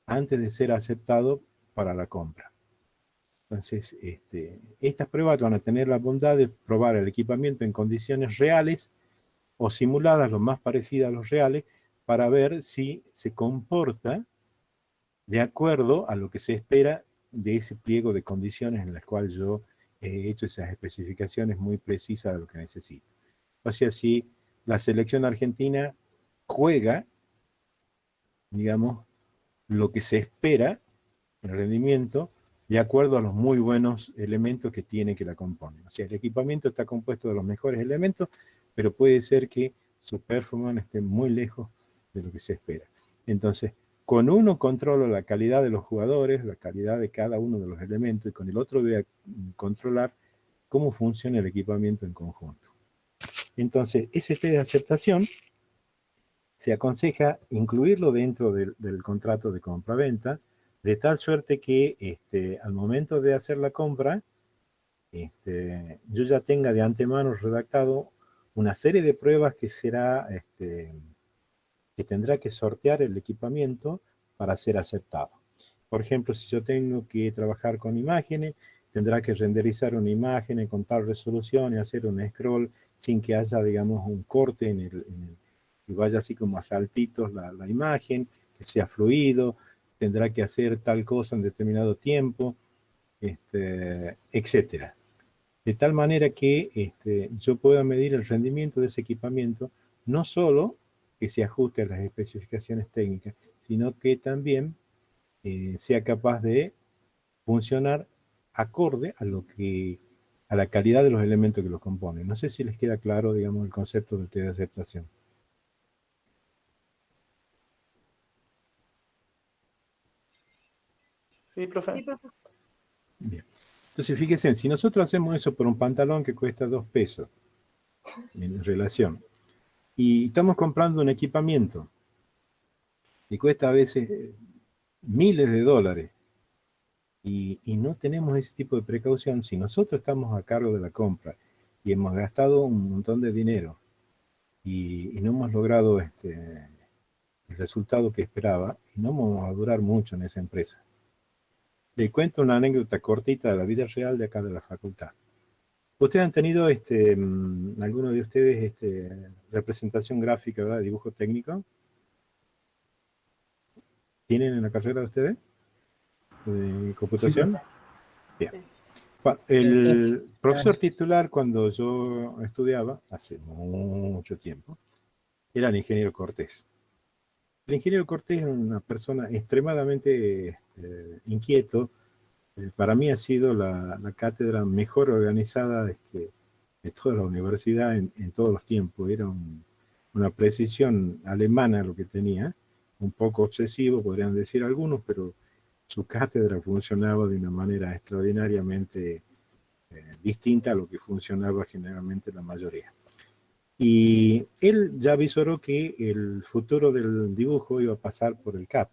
antes de ser aceptado para la compra. Entonces, estas pruebas van a tener la bondad de probar el equipamiento en condiciones reales o simuladas lo más parecidas a los reales, para ver si se comporta de acuerdo a lo que se espera de ese pliego de condiciones en las cuales yo he hecho esas especificaciones muy precisas de lo que necesito. O sea, si la selección argentina juega, digamos, lo que se espera, el rendimiento, de acuerdo a los muy buenos elementos que tiene que la componen. O sea, el equipamiento está compuesto de los mejores elementos, pero puede ser que su performance esté muy lejos de lo que se espera. Entonces, con uno controlo la calidad de los jugadores, la calidad de cada uno de los elementos, y con el otro voy a controlar cómo funciona el equipamiento en conjunto. Entonces, ese test de aceptación se aconseja incluirlo dentro del contrato de compra-venta, de tal suerte que al momento de hacer la compra, yo ya tenga de antemano redactado una serie de pruebas que que tendrá que sortear el equipamiento para ser aceptado. Por ejemplo, si yo tengo que trabajar con imágenes, tendrá que renderizar una imagen con tal resolución y hacer un scroll sin que haya, digamos, un corte que vaya así como a saltitos la imagen, que sea fluido, tendrá que hacer tal cosa en determinado tiempo, etcétera. De tal manera que yo pueda medir el rendimiento de ese equipamiento, no solo que se ajuste a las especificaciones técnicas, sino que también sea capaz de funcionar acorde a la calidad de los elementos que los componen. No sé si les queda claro, digamos, el concepto del test de aceptación. Sí, profe. Sí, profe. Bien. Entonces, fíjense, si nosotros hacemos eso por un pantalón que cuesta 2 pesos en relación, y estamos comprando un equipamiento y cuesta a veces miles de dólares, y no tenemos ese tipo de precaución, si nosotros estamos a cargo de la compra y hemos gastado un montón de dinero y no hemos logrado el resultado que esperaba, no vamos a durar mucho en esa empresa. Le cuento una anécdota cortita de la vida real de acá de la facultad. ¿Ustedes han tenido, alguno de ustedes, representación gráfica, ¿verdad? Dibujo técnico? ¿Tienen en la carrera de ustedes? ¿De computación? Bien. El profesor titular, cuando yo estudiaba, hace mucho tiempo, era el ingeniero Cortés. El ingeniero Cortés era una persona extremadamente inquieto. Para mí ha sido la cátedra mejor organizada de toda la universidad en todos los tiempos. Era una precisión alemana lo que tenía, un poco obsesivo, podrían decir algunos, pero su cátedra funcionaba de una manera extraordinariamente distinta a lo que funcionaba generalmente la mayoría. Y él ya avisoró que el futuro del dibujo iba a pasar por el CAD,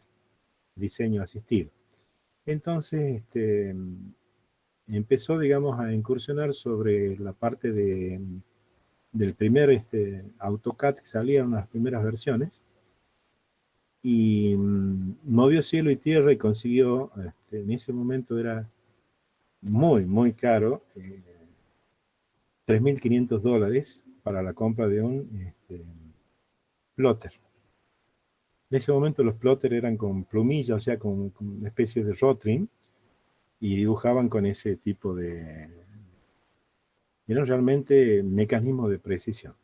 diseño asistido. Entonces, empezó, digamos, a incursionar sobre la parte del primer AutoCAD que salía en las primeras versiones, y movió cielo y tierra y consiguió, en ese momento era muy, muy caro, $3.500 para la compra de un plotter. En ese momento los plotters eran con plumilla, o sea, con una especie de rotring, y dibujaban con ese tipo de... eran realmente mecanismos de precisión.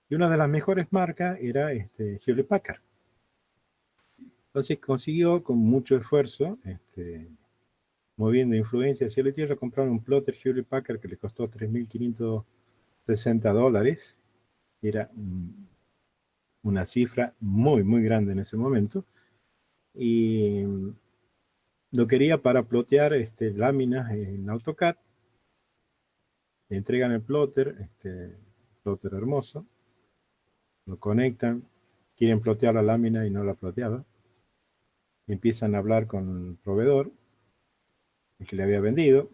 Y una de las mejores marcas era Hewlett Packard. Entonces consiguió con mucho esfuerzo, moviendo influencia hacia la tierra, comprar un plotter Hewlett Packard que le costó $3.560. Era una cifra muy, muy grande en ese momento. Y lo quería para plotear láminas en AutoCAD. Le entregan el plotter, plotter hermoso, lo conectan, quieren plotear la lámina y no la ploteaba. Empiezan a hablar con el proveedor, el que le había vendido,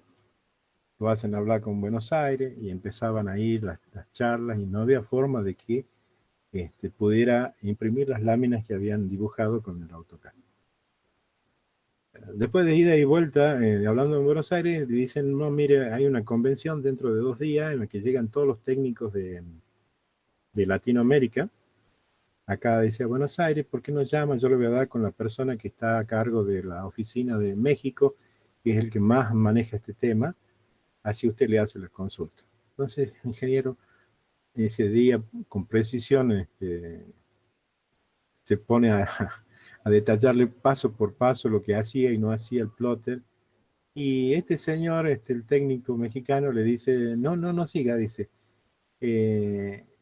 lo hacen hablar con Buenos Aires y empezaban a ir las charlas y no había forma de que pudiera imprimir las láminas que habían dibujado con el AutoCAD. Después de ida y vuelta, hablando en Buenos Aires, le dicen, no, mire, hay una convención dentro de 2 días en la que llegan todos los técnicos de Latinoamérica. Acá decía Buenos Aires, ¿por qué no llaman? Yo le voy a dar con la persona que está a cargo de la oficina de México, que es el que más maneja este tema, así usted le hace la consulta. Entonces, el ingeniero, ese día, con precisión, se pone a detallarle paso por paso lo que hacía y no hacía el plotter. Y este señor, el técnico mexicano, le dice, no siga, dice,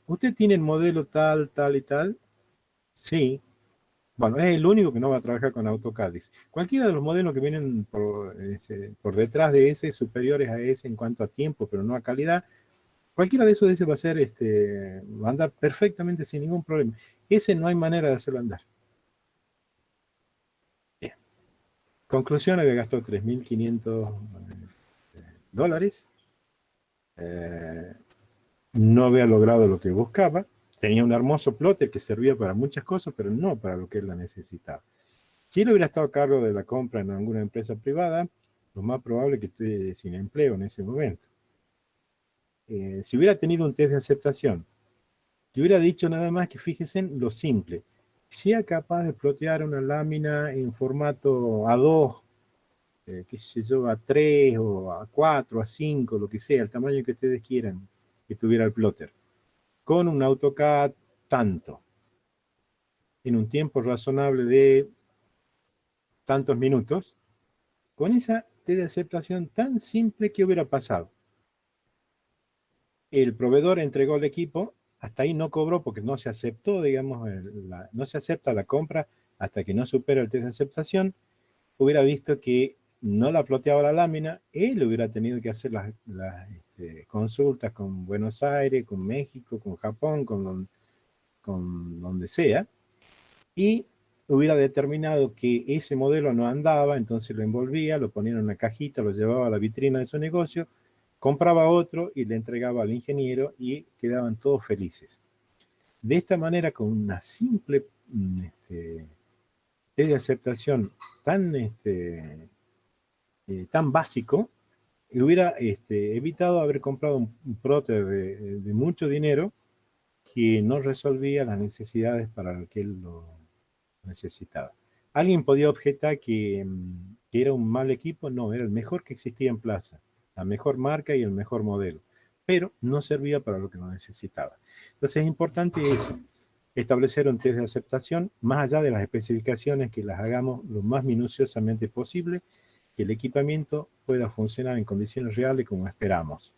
¿usted tiene el modelo tal, tal y tal? Sí. Bueno, es el único que no va a trabajar con AutoCAD. Dice. Cualquiera de los modelos que vienen por detrás de ese, superiores a ese en cuanto a tiempo, pero no a calidad, cualquiera de esos de ese va a ser, va a andar perfectamente sin ningún problema. Ese no hay manera de hacerlo andar. Bien. Conclusión, había gastado $3.500. No había logrado lo que buscaba. Tenía un hermoso plotter que servía para muchas cosas, pero no para lo que él la necesitaba. Si él hubiera estado a cargo de la compra en alguna empresa privada, lo más probable es que esté sin empleo en ese momento. Si hubiera tenido un test de aceptación, que hubiera dicho nada más que fíjense en lo simple, sea capaz de plotear una lámina en formato A2, qué sé yo, A3 o A4, A5, lo que sea, el tamaño que ustedes quieran que tuviera el plotter, con un AutoCAD tanto, en un tiempo razonable de tantos minutos, con esa test de aceptación tan simple, que hubiera pasado. El proveedor entregó el equipo, hasta ahí no cobró porque no se aceptó, digamos, no se acepta la compra hasta que no supera el test de aceptación. hubiera visto que no la ploteaba la lámina, él hubiera tenido que hacer las consultas con Buenos Aires, con México, con Japón, con donde sea, y hubiera determinado que ese modelo no andaba, entonces lo envolvía, lo ponía en una cajita, lo llevaba a la vitrina de su negocio, compraba otro y le entregaba al ingeniero y quedaban todos felices. De esta manera, con una simple test de aceptación tan básico, hubiera evitado haber comprado un próter de mucho dinero que no resolvía las necesidades para las que él lo necesitaba. ¿Alguien podía objetar que era un mal equipo? No, era el mejor que existía en plaza, la mejor marca y el mejor modelo, pero no servía para lo que lo necesitaba. Entonces es importante eso, establecer un test de aceptación, más allá de las especificaciones, que las hagamos lo más minuciosamente posible, que el equipamiento pueda funcionar en condiciones reales como esperamos.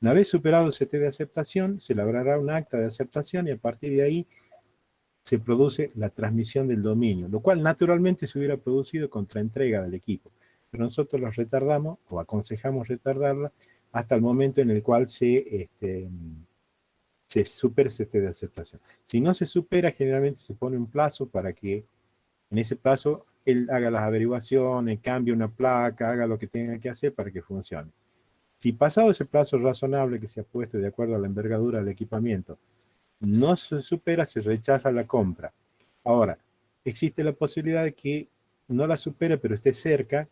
Una vez superado ese test de aceptación, se elaborará un acta de aceptación y a partir de ahí se produce la transmisión del dominio, lo cual naturalmente se hubiera producido contra entrega del equipo. Pero nosotros los retardamos o aconsejamos retardarla hasta el momento en el cual se supere ese test de aceptación. Si no se supera, generalmente se pone un plazo para que en ese plazo él haga las averiguaciones, cambie una placa, haga lo que tenga que hacer para que funcione. Si pasado ese plazo razonable que se ha puesto de acuerdo a la envergadura del equipamiento, no se supera, se rechaza la compra. Ahora, existe la posibilidad de que no la supere, pero esté cerca,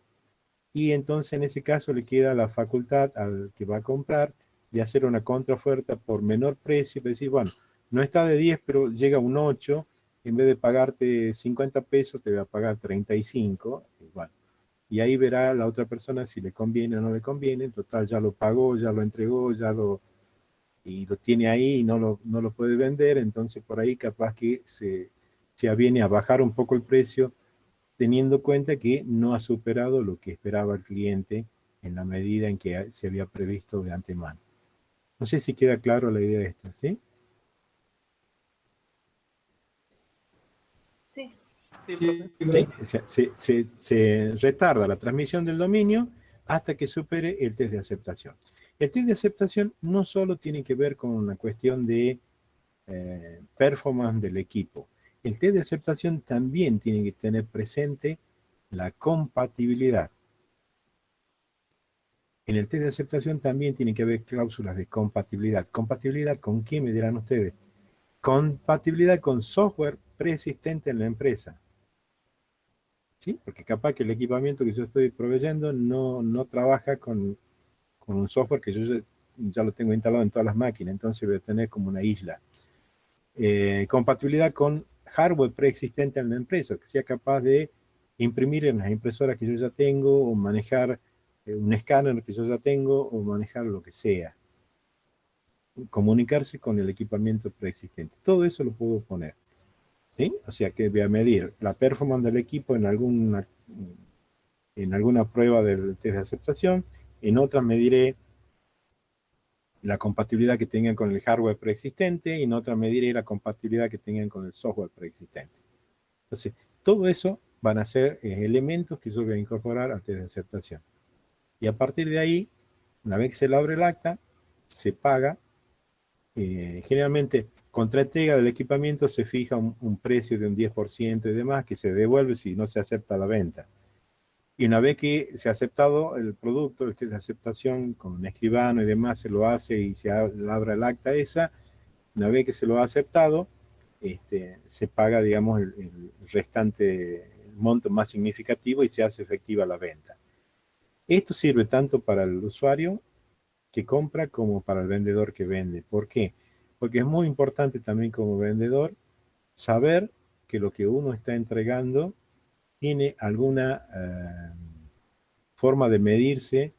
y entonces en ese caso le queda la facultad al que va a comprar de hacer una contraoferta por menor precio, decir, bueno, no está de 10, pero llega a un 8, en vez de pagarte 50 pesos, te voy a pagar 35, y bueno, y ahí verá la otra persona si le conviene o no le conviene. En total ya lo pagó, ya lo entregó, y lo tiene ahí y no lo puede vender, entonces por ahí capaz que se aviene a bajar un poco el precio, teniendo en cuenta que no ha superado lo que esperaba el cliente en la medida en que se había previsto de antemano. No sé si queda claro la idea de esta, ¿sí? Sí. Sí, profe. Sí, se retarda la transmisión del dominio hasta que supere el test de aceptación. El test de aceptación no solo tiene que ver con una cuestión de performance del equipo. El test de aceptación también tiene que tener presente la compatibilidad. En el test de aceptación también tiene que haber cláusulas de compatibilidad. ¿Compatibilidad con qué, me dirán ustedes? Compatibilidad con software preexistente en la empresa. ¿Sí? Porque capaz que el equipamiento que yo estoy proveyendo no trabaja con un software que yo ya lo tengo instalado en todas las máquinas, entonces voy a tener como una isla. Compatibilidad con hardware preexistente en la empresa, que sea capaz de imprimir en las impresoras que yo ya tengo, o manejar un escáner que yo ya tengo, o manejar lo que sea. Comunicarse con el equipamiento preexistente. Todo eso lo puedo poner. ¿Sí? O sea que voy a medir la performance del equipo en alguna prueba del test de aceptación, en otra mediré la compatibilidad que tengan con el hardware preexistente, y en otra mediré la compatibilidad que tengan con el software preexistente. Entonces, todo eso van a ser elementos que yo voy a incorporar al test de aceptación. Y a partir de ahí, una vez que se le abre el acta, se paga. Generalmente, contra entrega del equipamiento se fija un precio de un 10% y demás, que se devuelve si no se acepta la venta. Y una vez que se ha aceptado el producto, el test de aceptación con un escribano y demás, se lo hace y se abre el acta esa. Una vez que se lo ha aceptado, se paga, digamos, el restante, el monto más significativo, y se hace efectiva la venta. Esto sirve tanto para el usuario que compra como para el vendedor que vende. ¿Por qué? Porque es muy importante también como vendedor saber que lo que uno está entregando tiene alguna forma de medirse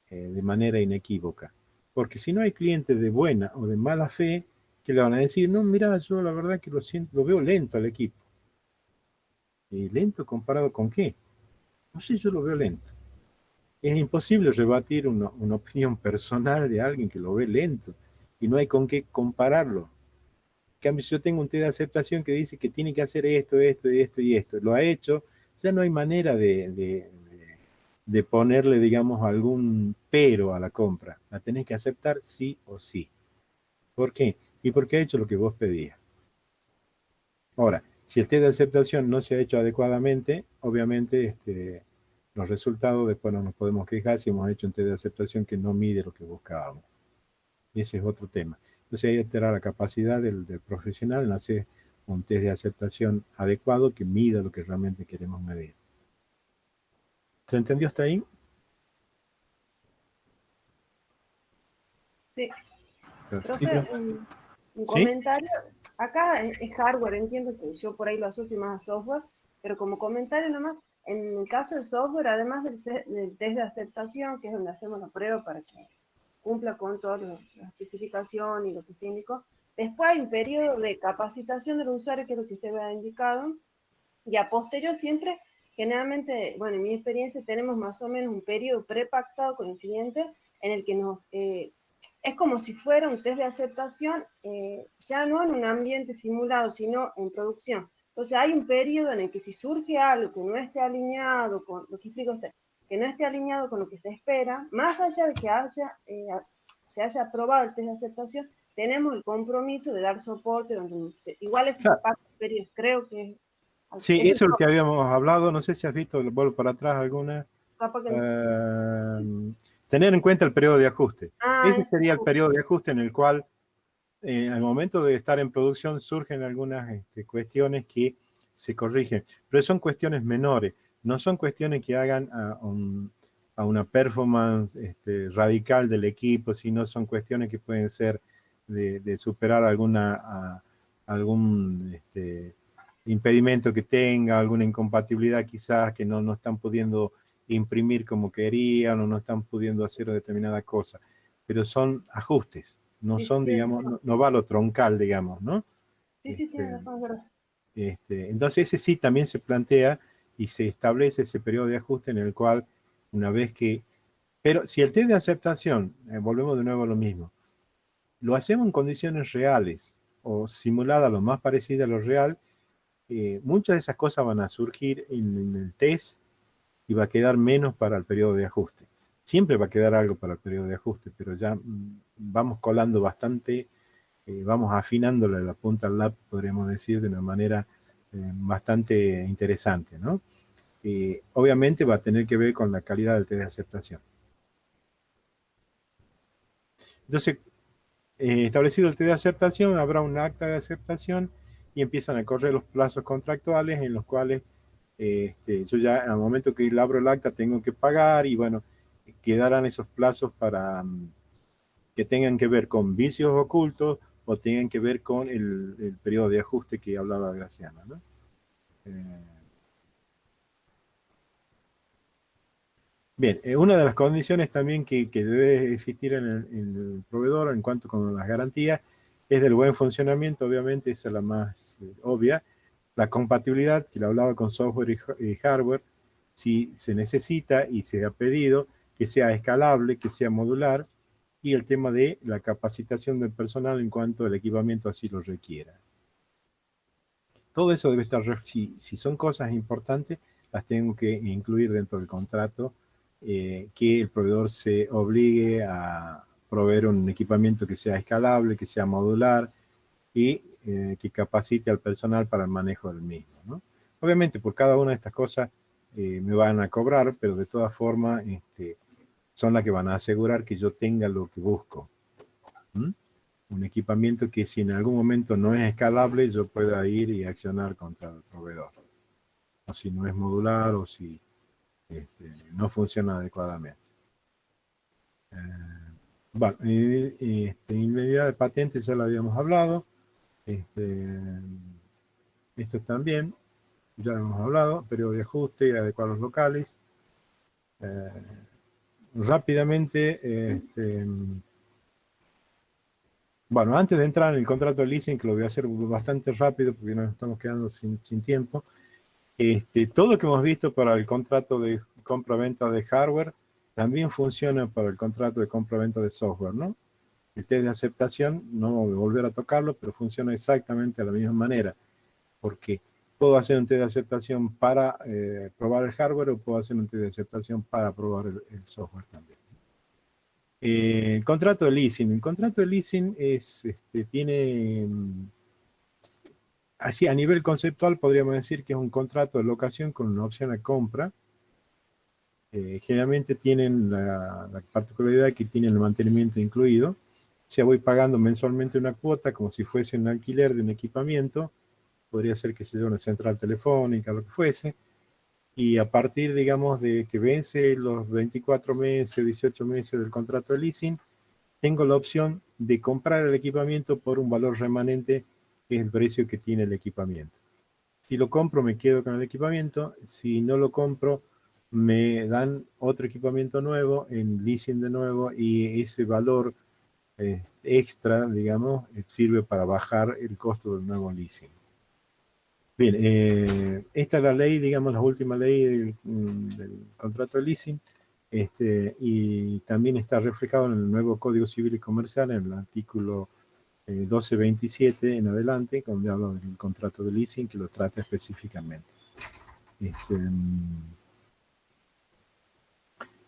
de manera inequívoca. Porque si no hay clientes de buena o de mala fe que le van a decir, no, mira, yo la verdad que lo veo lento al equipo. ¿Y lento comparado con qué? No sé, yo lo veo lento. Es imposible rebatir una opinión personal de alguien que lo ve lento, y no hay con qué compararlo. En cambio, si yo tengo un test de aceptación que dice que tiene que hacer esto, esto, y esto, y esto, lo ha hecho, ya no hay manera de ponerle, digamos, algún pero a la compra. La tenés que aceptar sí o sí. ¿Por qué? Y porque ha hecho lo que vos pedías. Ahora, si el test de aceptación no se ha hecho adecuadamente, obviamente los resultados después no nos podemos quejar si hemos hecho un test de aceptación que no mide lo que buscábamos. Ese es otro tema. Entonces hay que tener la capacidad del profesional en hacer un test de aceptación adecuado que mida lo que realmente queremos medir. ¿Se entendió hasta ahí? Sí. Perfecto. Profe, un comentario. Acá es hardware, entiendo que yo por ahí lo asocio más a software, pero como comentario nomás, en el caso del software, además del test de aceptación, que es donde hacemos la prueba para que cumpla con todas las especificaciones y lo que te indicó, después hay un periodo de capacitación del usuario, que es lo que usted me ha indicado, y a posterior siempre, generalmente, bueno, en mi experiencia tenemos más o menos un periodo prepactado con el cliente en el que es como si fuera un test de aceptación, ya no en un ambiente simulado, sino en producción. Entonces hay un periodo en el que si surge algo que no esté alineado con lo que explica usted, que no esté alineado con lo que se espera, más allá de que se haya aprobado el test de aceptación, tenemos el compromiso de dar soporte, igual es Claro. parte del periodo, creo que Sí, eso es lo que habíamos hablado. No sé si has visto, vuelvo para atrás alguna. capaz que no. Tener en cuenta el periodo de ajuste. Ese Eso. sería el periodo de ajuste en el cual, al momento de estar en producción, surgen algunas cuestiones que se corrigen, pero son cuestiones menores, no son cuestiones que hagan a una performance radical del equipo, sino son cuestiones que pueden ser de superar algún impedimento que tenga, alguna incompatibilidad quizás que no están pudiendo imprimir como querían o no están pudiendo hacer determinada cosa, pero son ajustes, no son, digamos, no va a lo troncal, digamos, ¿no? Sí, tiene razón, es verdad. Entonces ese sí también se plantea y se establece ese periodo de ajuste en el cual una vez que... Pero si el test de aceptación, volvemos de nuevo a lo mismo, lo hacemos en condiciones reales o simuladas lo más parecida a lo real, muchas de esas cosas van a surgir en el test y va a quedar menos para el periodo de ajuste. Siempre va a quedar algo para el periodo de ajuste, pero ya vamos colando bastante, vamos afinándole la punta al lápiz, podríamos decir, de una manera bastante interesante, ¿no? Obviamente va a tener que ver con la calidad del test de aceptación. Entonces, establecido el test de aceptación, habrá un acta de aceptación y empiezan a correr los plazos contractuales en los cuales yo ya al momento que abro el acta tengo que pagar y bueno, quedarán esos plazos para que tengan que ver con vicios ocultos o tengan que ver con el periodo de ajuste que hablaba Graciana, ¿no? Bien, una de las condiciones también que debe existir en el proveedor en cuanto con las garantías es del buen funcionamiento, obviamente esa es la más obvia, la compatibilidad, que lo hablaba con software y hardware, si se necesita y se ha pedido que sea escalable, que sea modular, y el tema de la capacitación del personal en cuanto el equipamiento así lo requiera. Todo eso debe estar, si son cosas importantes, las tengo que incluir dentro del contrato, que el proveedor se obligue a proveer un equipamiento que sea escalable, que sea modular y que capacite al personal para el manejo del mismo, ¿no? Obviamente por cada una de estas cosas me van a cobrar, pero de todas formas son las que van a asegurar que yo tenga lo que busco. Un equipamiento que si en algún momento no es escalable, yo pueda ir y accionar contra el proveedor. O si no es modular o si no funciona adecuadamente. Bueno, inmunidad de patentes ya lo habíamos hablado. Esto también, ya lo hemos hablado, periodo de ajuste y adecuar los locales. Rápidamente, bueno, antes de entrar en el contrato de leasing, que lo voy a hacer bastante rápido porque nos estamos quedando sin tiempo, todo lo que hemos visto para el contrato de compra-venta de hardware también funciona para el contrato de compra-venta de software, ¿no? El test de aceptación, no voy a volver a tocarlo, pero funciona exactamente de la misma manera, porque Puedo hacer un test de aceptación para probar el hardware o puedo hacer un test de aceptación para probar el software también. El contrato de leasing. El contrato de leasing tiene, así a nivel conceptual podríamos decir que es un contrato de locación con una opción a compra. Generalmente tienen la particularidad que tienen el mantenimiento incluido. O sea, voy pagando mensualmente una cuota como si fuese un alquiler de un equipamiento. Podría ser que sea una central telefónica, lo que fuese. Y a partir, digamos, de que vence los 24 meses, 18 meses del contrato de leasing, tengo la opción de comprar el equipamiento por un valor remanente, que es el precio que tiene el equipamiento. Si lo compro, me quedo con el equipamiento. Si no lo compro, me dan otro equipamiento nuevo, en leasing de nuevo, y ese valor extra, digamos, sirve para bajar el costo del nuevo leasing. Bien, esta es la ley, digamos, la última ley del contrato de leasing, y también está reflejado en el nuevo Código Civil y Comercial, en el artículo 1227 en adelante, donde habla del contrato de leasing, que lo trata específicamente.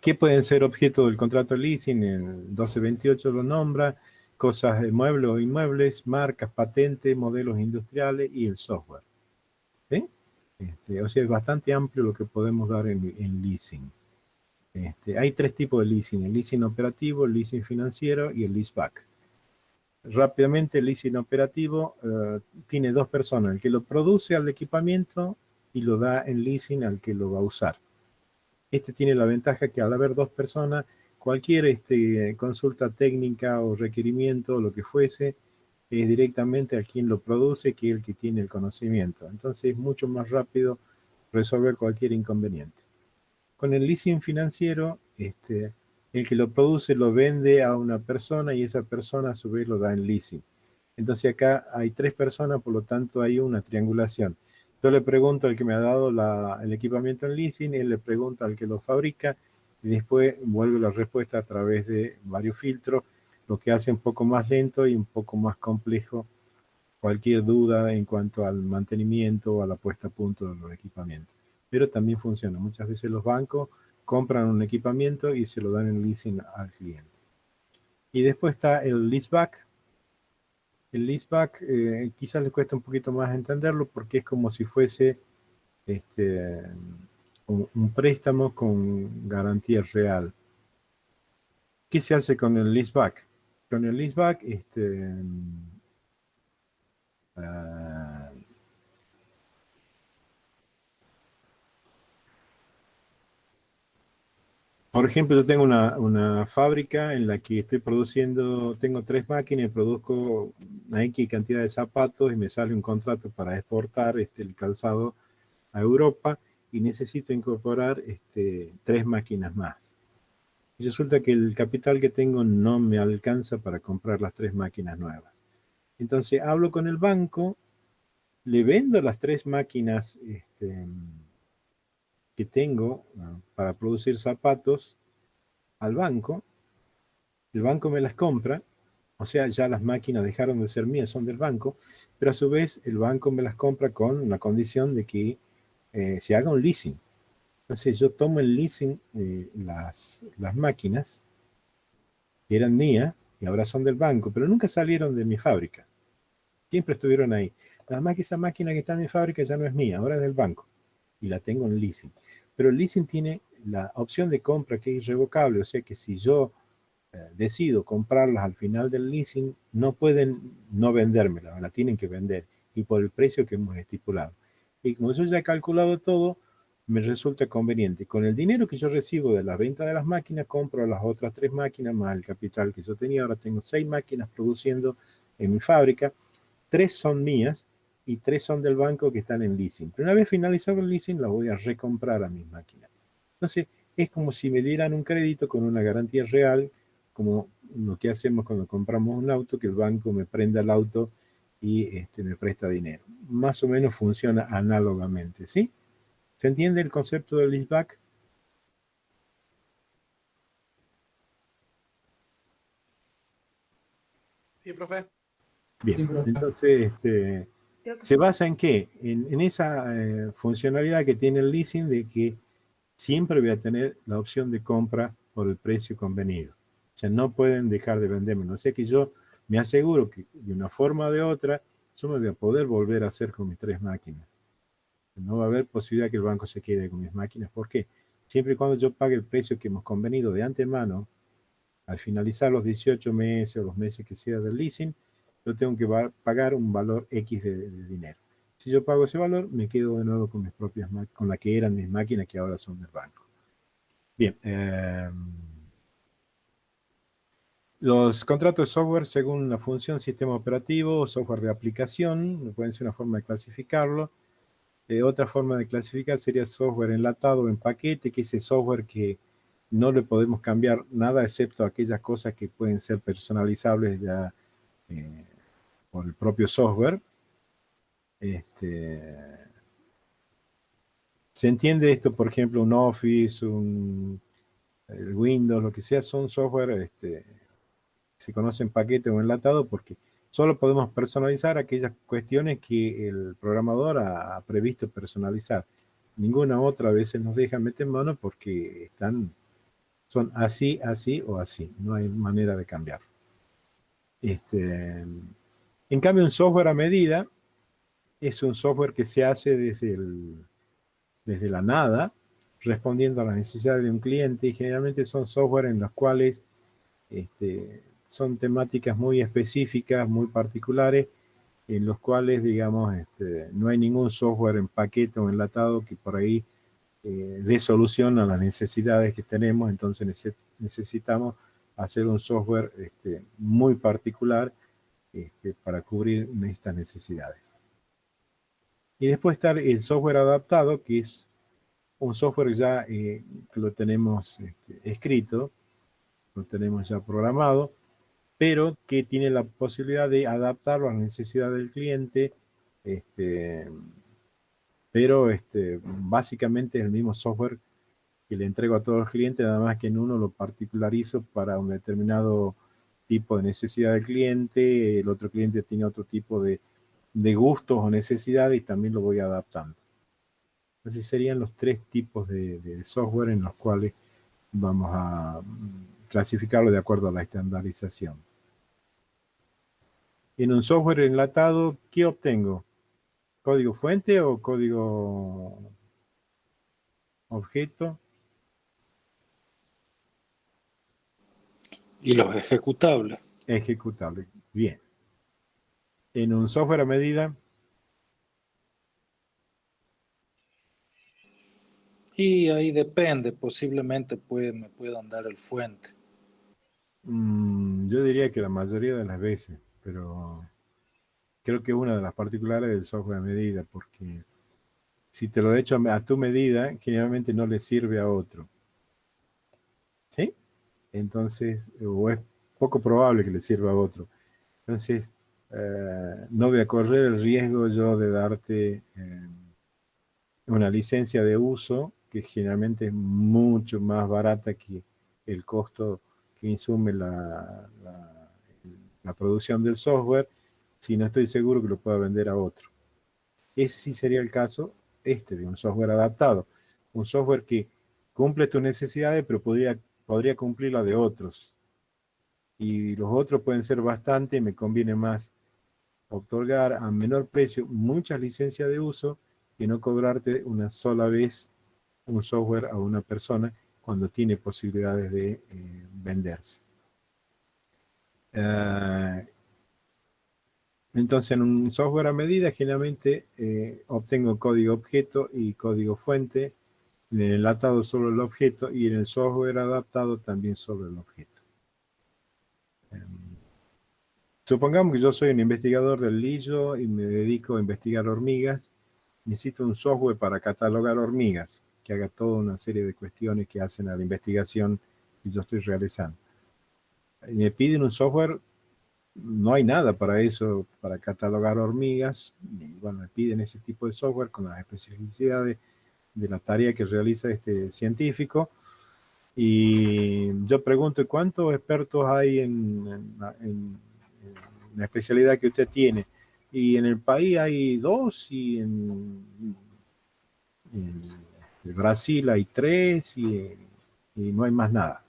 ¿Qué pueden ser objeto del contrato de leasing? El 1228 lo nombra: cosas de muebles o inmuebles, marcas, patentes, modelos industriales y el software. ¿Sí? O sea, es bastante amplio lo que podemos dar en leasing. Hay tres tipos de leasing: el leasing operativo, el leasing financiero y el leaseback. Rápidamente, el leasing operativo tiene dos personas: el que lo produce al equipamiento y lo da en leasing al que lo va a usar. Tiene la ventaja que al haber dos personas, cualquier consulta técnica o requerimiento o lo que fuese, es directamente a quien lo produce que el que tiene el conocimiento. Entonces es mucho más rápido resolver cualquier inconveniente. Con el leasing financiero, el que lo produce lo vende a una persona y esa persona a su vez lo da en leasing. Entonces acá hay tres personas, por lo tanto hay una triangulación. Yo le pregunto al que me ha dado el equipamiento en leasing, él le pregunta al que lo fabrica y después vuelve la respuesta a través de varios filtros, lo que hace un poco más lento y un poco más complejo cualquier duda en cuanto al mantenimiento o a la puesta a punto de los equipamientos. Pero también funciona. Muchas veces los bancos compran un equipamiento y se lo dan en leasing al cliente. Y después está el leaseback. El leaseback quizás les cuesta un poquito más entenderlo porque es como si fuese un préstamo con garantía real. ¿Qué se hace con el leaseback? Con el leaseback, por ejemplo, yo tengo una fábrica en la que estoy produciendo, tengo 3 máquinas y produzco una X cantidad de zapatos y me sale un contrato para exportar el calzado a Europa y necesito incorporar 3 máquinas más. Y resulta que el capital que tengo no me alcanza para comprar las 3 máquinas nuevas. Entonces hablo con el banco, le vendo las 3 máquinas que tengo para producir zapatos al banco, el banco me las compra, o sea, ya las máquinas dejaron de ser mías, son del banco, pero a su vez el banco me las compra con la condición de que se haga un leasing. Entonces yo tomo el leasing las máquinas que eran mías y ahora son del banco, pero nunca salieron de mi fábrica. Siempre estuvieron ahí. Además que esa máquina que está en mi fábrica ya no es mía, ahora es del banco y la tengo en leasing. Pero el leasing tiene la opción de compra que es irrevocable, o sea que si yo decido comprarlas al final del leasing, no pueden no vendérmela, la tienen que vender y por el precio que hemos estipulado. Y como yo ya he calculado todo, me resulta conveniente. Con el dinero que yo recibo de la venta de las máquinas, compro las otras 3 máquinas más el capital que yo tenía. Ahora tengo 6 máquinas produciendo en mi fábrica, 3 son mías y 3 son del banco que están en leasing. Pero una vez finalizado el leasing, las voy a recomprar a mis máquinas. Entonces, es como si me dieran un crédito con una garantía real, como lo que hacemos cuando compramos un auto, que el banco me prenda el auto y me presta dinero. Más o menos funciona análogamente, ¿sí? ¿Se entiende el concepto del leaseback? Sí, profe. Bien, Sí, profe. entonces, Creo que ¿Se sí. basa en qué? En esa funcionalidad que tiene el leasing de que siempre voy a tener la opción de compra por el precio convenido. O sea, no pueden dejar de venderme. No sé que yo me aseguro que de una forma o de otra, yo me voy a poder volver a hacer con mis 3 máquinas. No va a haber posibilidad que el banco se quede con mis máquinas. ¿Por qué? Siempre y cuando yo pague el precio que hemos convenido de antemano, al finalizar los 18 meses o los meses que sea del leasing, yo tengo que pagar un valor X de dinero. Si yo pago ese valor, me quedo de nuevo con mis propias con la que eran mis máquinas, que ahora son del banco. Bien. Los contratos de software según la función sistema operativo o software de aplicación, pueden ser una forma de clasificarlo. Otra forma de clasificar sería software enlatado o en paquete, que es ese software que no le podemos cambiar nada excepto aquellas cosas que pueden ser personalizables ya por el propio software. Se entiende esto, por ejemplo, un Office, el Windows, lo que sea, son software que se conocen paquete o enlatado porque solo podemos personalizar aquellas cuestiones que el programador ha previsto personalizar. Ninguna otra vez nos deja meter mano porque son así, así o así. No hay manera de cambiar. En cambio, un software a medida es un software que se hace desde la nada, respondiendo a las necesidades de un cliente, y generalmente son software en los cuales son temáticas muy específicas, muy particulares, en los cuales, digamos, no hay ningún software en paquete o enlatado que por ahí dé solución a las necesidades que tenemos. Entonces necesitamos hacer un software muy particular para cubrir estas necesidades. Y después está el software adaptado, que es un software ya que lo tenemos escrito, lo tenemos ya programado, pero que tiene la posibilidad de adaptarlo a las necesidades del cliente, pero básicamente es el mismo software que le entrego a todos los clientes, nada más que en uno lo particularizo para un determinado tipo de necesidad del cliente, el otro cliente tiene otro tipo de gustos o necesidades y también lo voy adaptando. Entonces serían los 3 tipos de software en los cuales vamos a clasificarlo de acuerdo a la estandarización. En un software enlatado, ¿qué obtengo? ¿Código fuente o código objeto? Y los ejecutables. Ejecutable. Bien. En un software a medida, Y ahí depende, posiblemente me puedan dar el fuente. yo diría que la mayoría de las veces, pero creo que una de las particulares del software a medida, porque si te lo he hecho a tu medida, generalmente no le sirve a otro. ¿Sí? Entonces, o es poco probable que le sirva a otro. Entonces, no voy a correr el riesgo yo de darte una licencia de uso que generalmente es mucho más barata que el costo que insume la producción del software, si no estoy seguro que lo pueda vender a otro. Ese sí sería el caso de un software adaptado. Un software que cumple tus necesidades, pero podría cumplir la de otros. Y los otros pueden ser bastante, me conviene más otorgar a menor precio muchas licencias de uso que no cobrarte una sola vez un software a una persona cuando tiene posibilidades de venderse. Entonces, en un software a medida, generalmente obtengo código objeto y código fuente. En el enlatado solo el objeto y en el software adaptado también solo el objeto. Supongamos que yo soy un investigador del Lillo y me dedico a investigar hormigas. Necesito un software para catalogar hormigas, que haga toda una serie de cuestiones que hacen a la investigación que yo estoy realizando. Y me piden un software, no hay nada para eso, para catalogar hormigas. Y bueno, me piden ese tipo de software con las especificidades de la tarea que realiza este científico. Y yo pregunto, ¿cuántos expertos hay en la especialidad que usted tiene? y en el país hay 2 y en Brasil hay 3 y no hay más nada.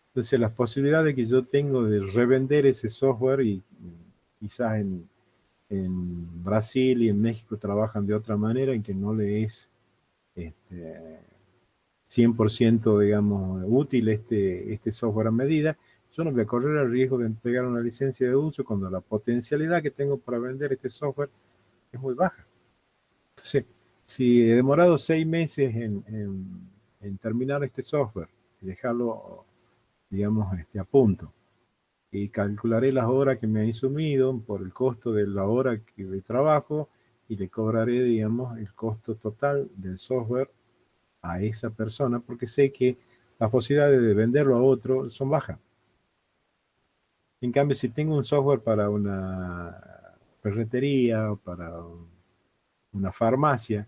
Entonces las posibilidades que yo tengo de revender ese software y quizás en Brasil y en México trabajan de otra manera en que no le es 100% digamos útil este software a medida, yo no voy a correr el riesgo de entregar una licencia de uso cuando la potencialidad que tengo para vender este software es muy baja. Entonces, si he demorado 6 meses en terminar este software y dejarlo, digamos, a punto, y calcularé las horas que me ha insumido por el costo de la hora de trabajo y le cobraré, digamos, el costo total del software a esa persona, porque sé que las posibilidades de venderlo a otro son bajas. En cambio, si tengo un software para una ferretería o para una farmacia,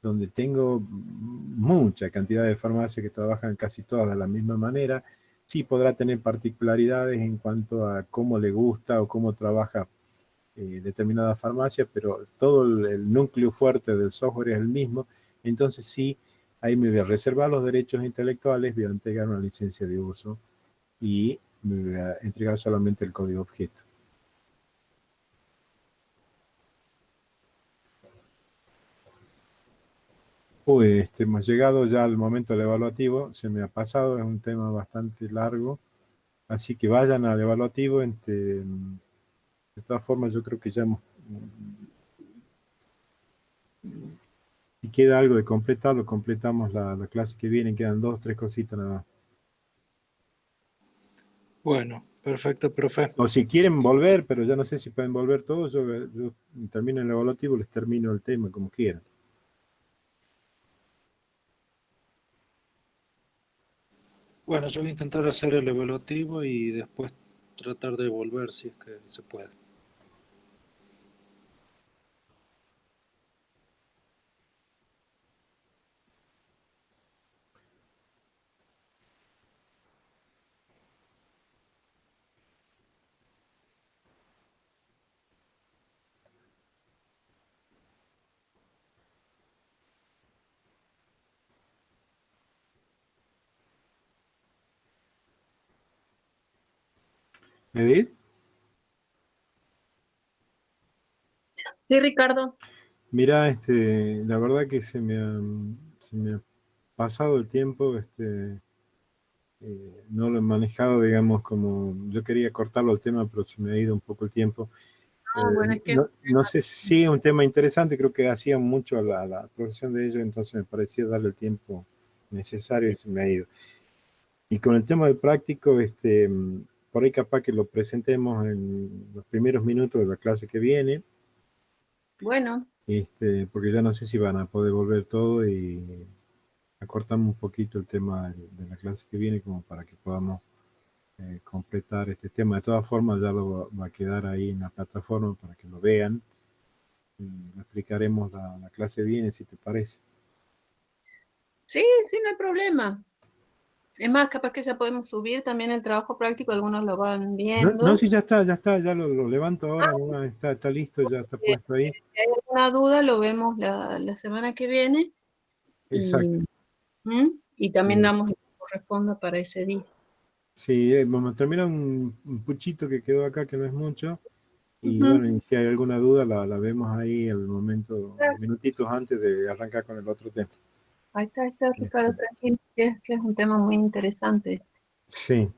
donde tengo mucha cantidad de farmacias que trabajan casi todas de la misma manera, sí podrá tener particularidades en cuanto a cómo le gusta o cómo trabaja determinada farmacia, pero todo el núcleo fuerte del software es el mismo. Entonces sí, ahí me voy a reservar los derechos intelectuales, voy a entregar una licencia de uso y me voy a entregar solamente el código objeto. Uy, hemos llegado ya al momento del evaluativo, se me ha pasado, es un tema bastante largo, así que vayan al evaluativo. De todas formas, yo creo que ya hemos... Si queda algo de completar, lo completamos la clase que viene, quedan 2 o 3 cositas nada más. Bueno, perfecto, profe. O si quieren volver, pero ya no sé si pueden volver todos, yo termino el evaluativo, les termino el tema como quieran. Bueno, yo voy a intentar hacer el evaluativo y después tratar de volver si es que se puede. ¿Edith? Sí, Ricardo. Mira, la verdad que se me ha pasado el tiempo, no lo he manejado, digamos, como yo quería cortarlo el tema, pero se me ha ido un poco el tiempo. Bueno, es que No sé si es un tema interesante, creo que hacía mucho a la profesión de ellos, entonces me parecía darle el tiempo necesario y se me ha ido. Y con el tema del práctico, por ahí capaz que lo presentemos en los primeros minutos de la clase que viene, bueno, porque ya no sé si van a poder volver todo y acortamos un poquito el tema de la clase que viene como para que podamos completar este tema. De todas formas, ya lo va a quedar ahí en la plataforma para que lo vean. Y lo explicaremos la clase viene, si te parece. sí, no hay problema. Es más, capaz que ya podemos subir también el trabajo práctico, algunos lo van viendo. No, sí, ya está, ya lo levanto ahora, nomás, está listo, ya está puesto ahí. Si hay alguna duda, lo vemos la semana que viene. Exacto. Y también damos lo que corresponda para ese día. Sí, vamos a terminar un puchito que quedó acá, que no es mucho. Y bueno, y si hay alguna duda, la vemos ahí al momento, minutitos antes de arrancar con el otro tema. Ahí está, Ricardo, tranquilo, sí, es que es un tema muy interesante. Sí,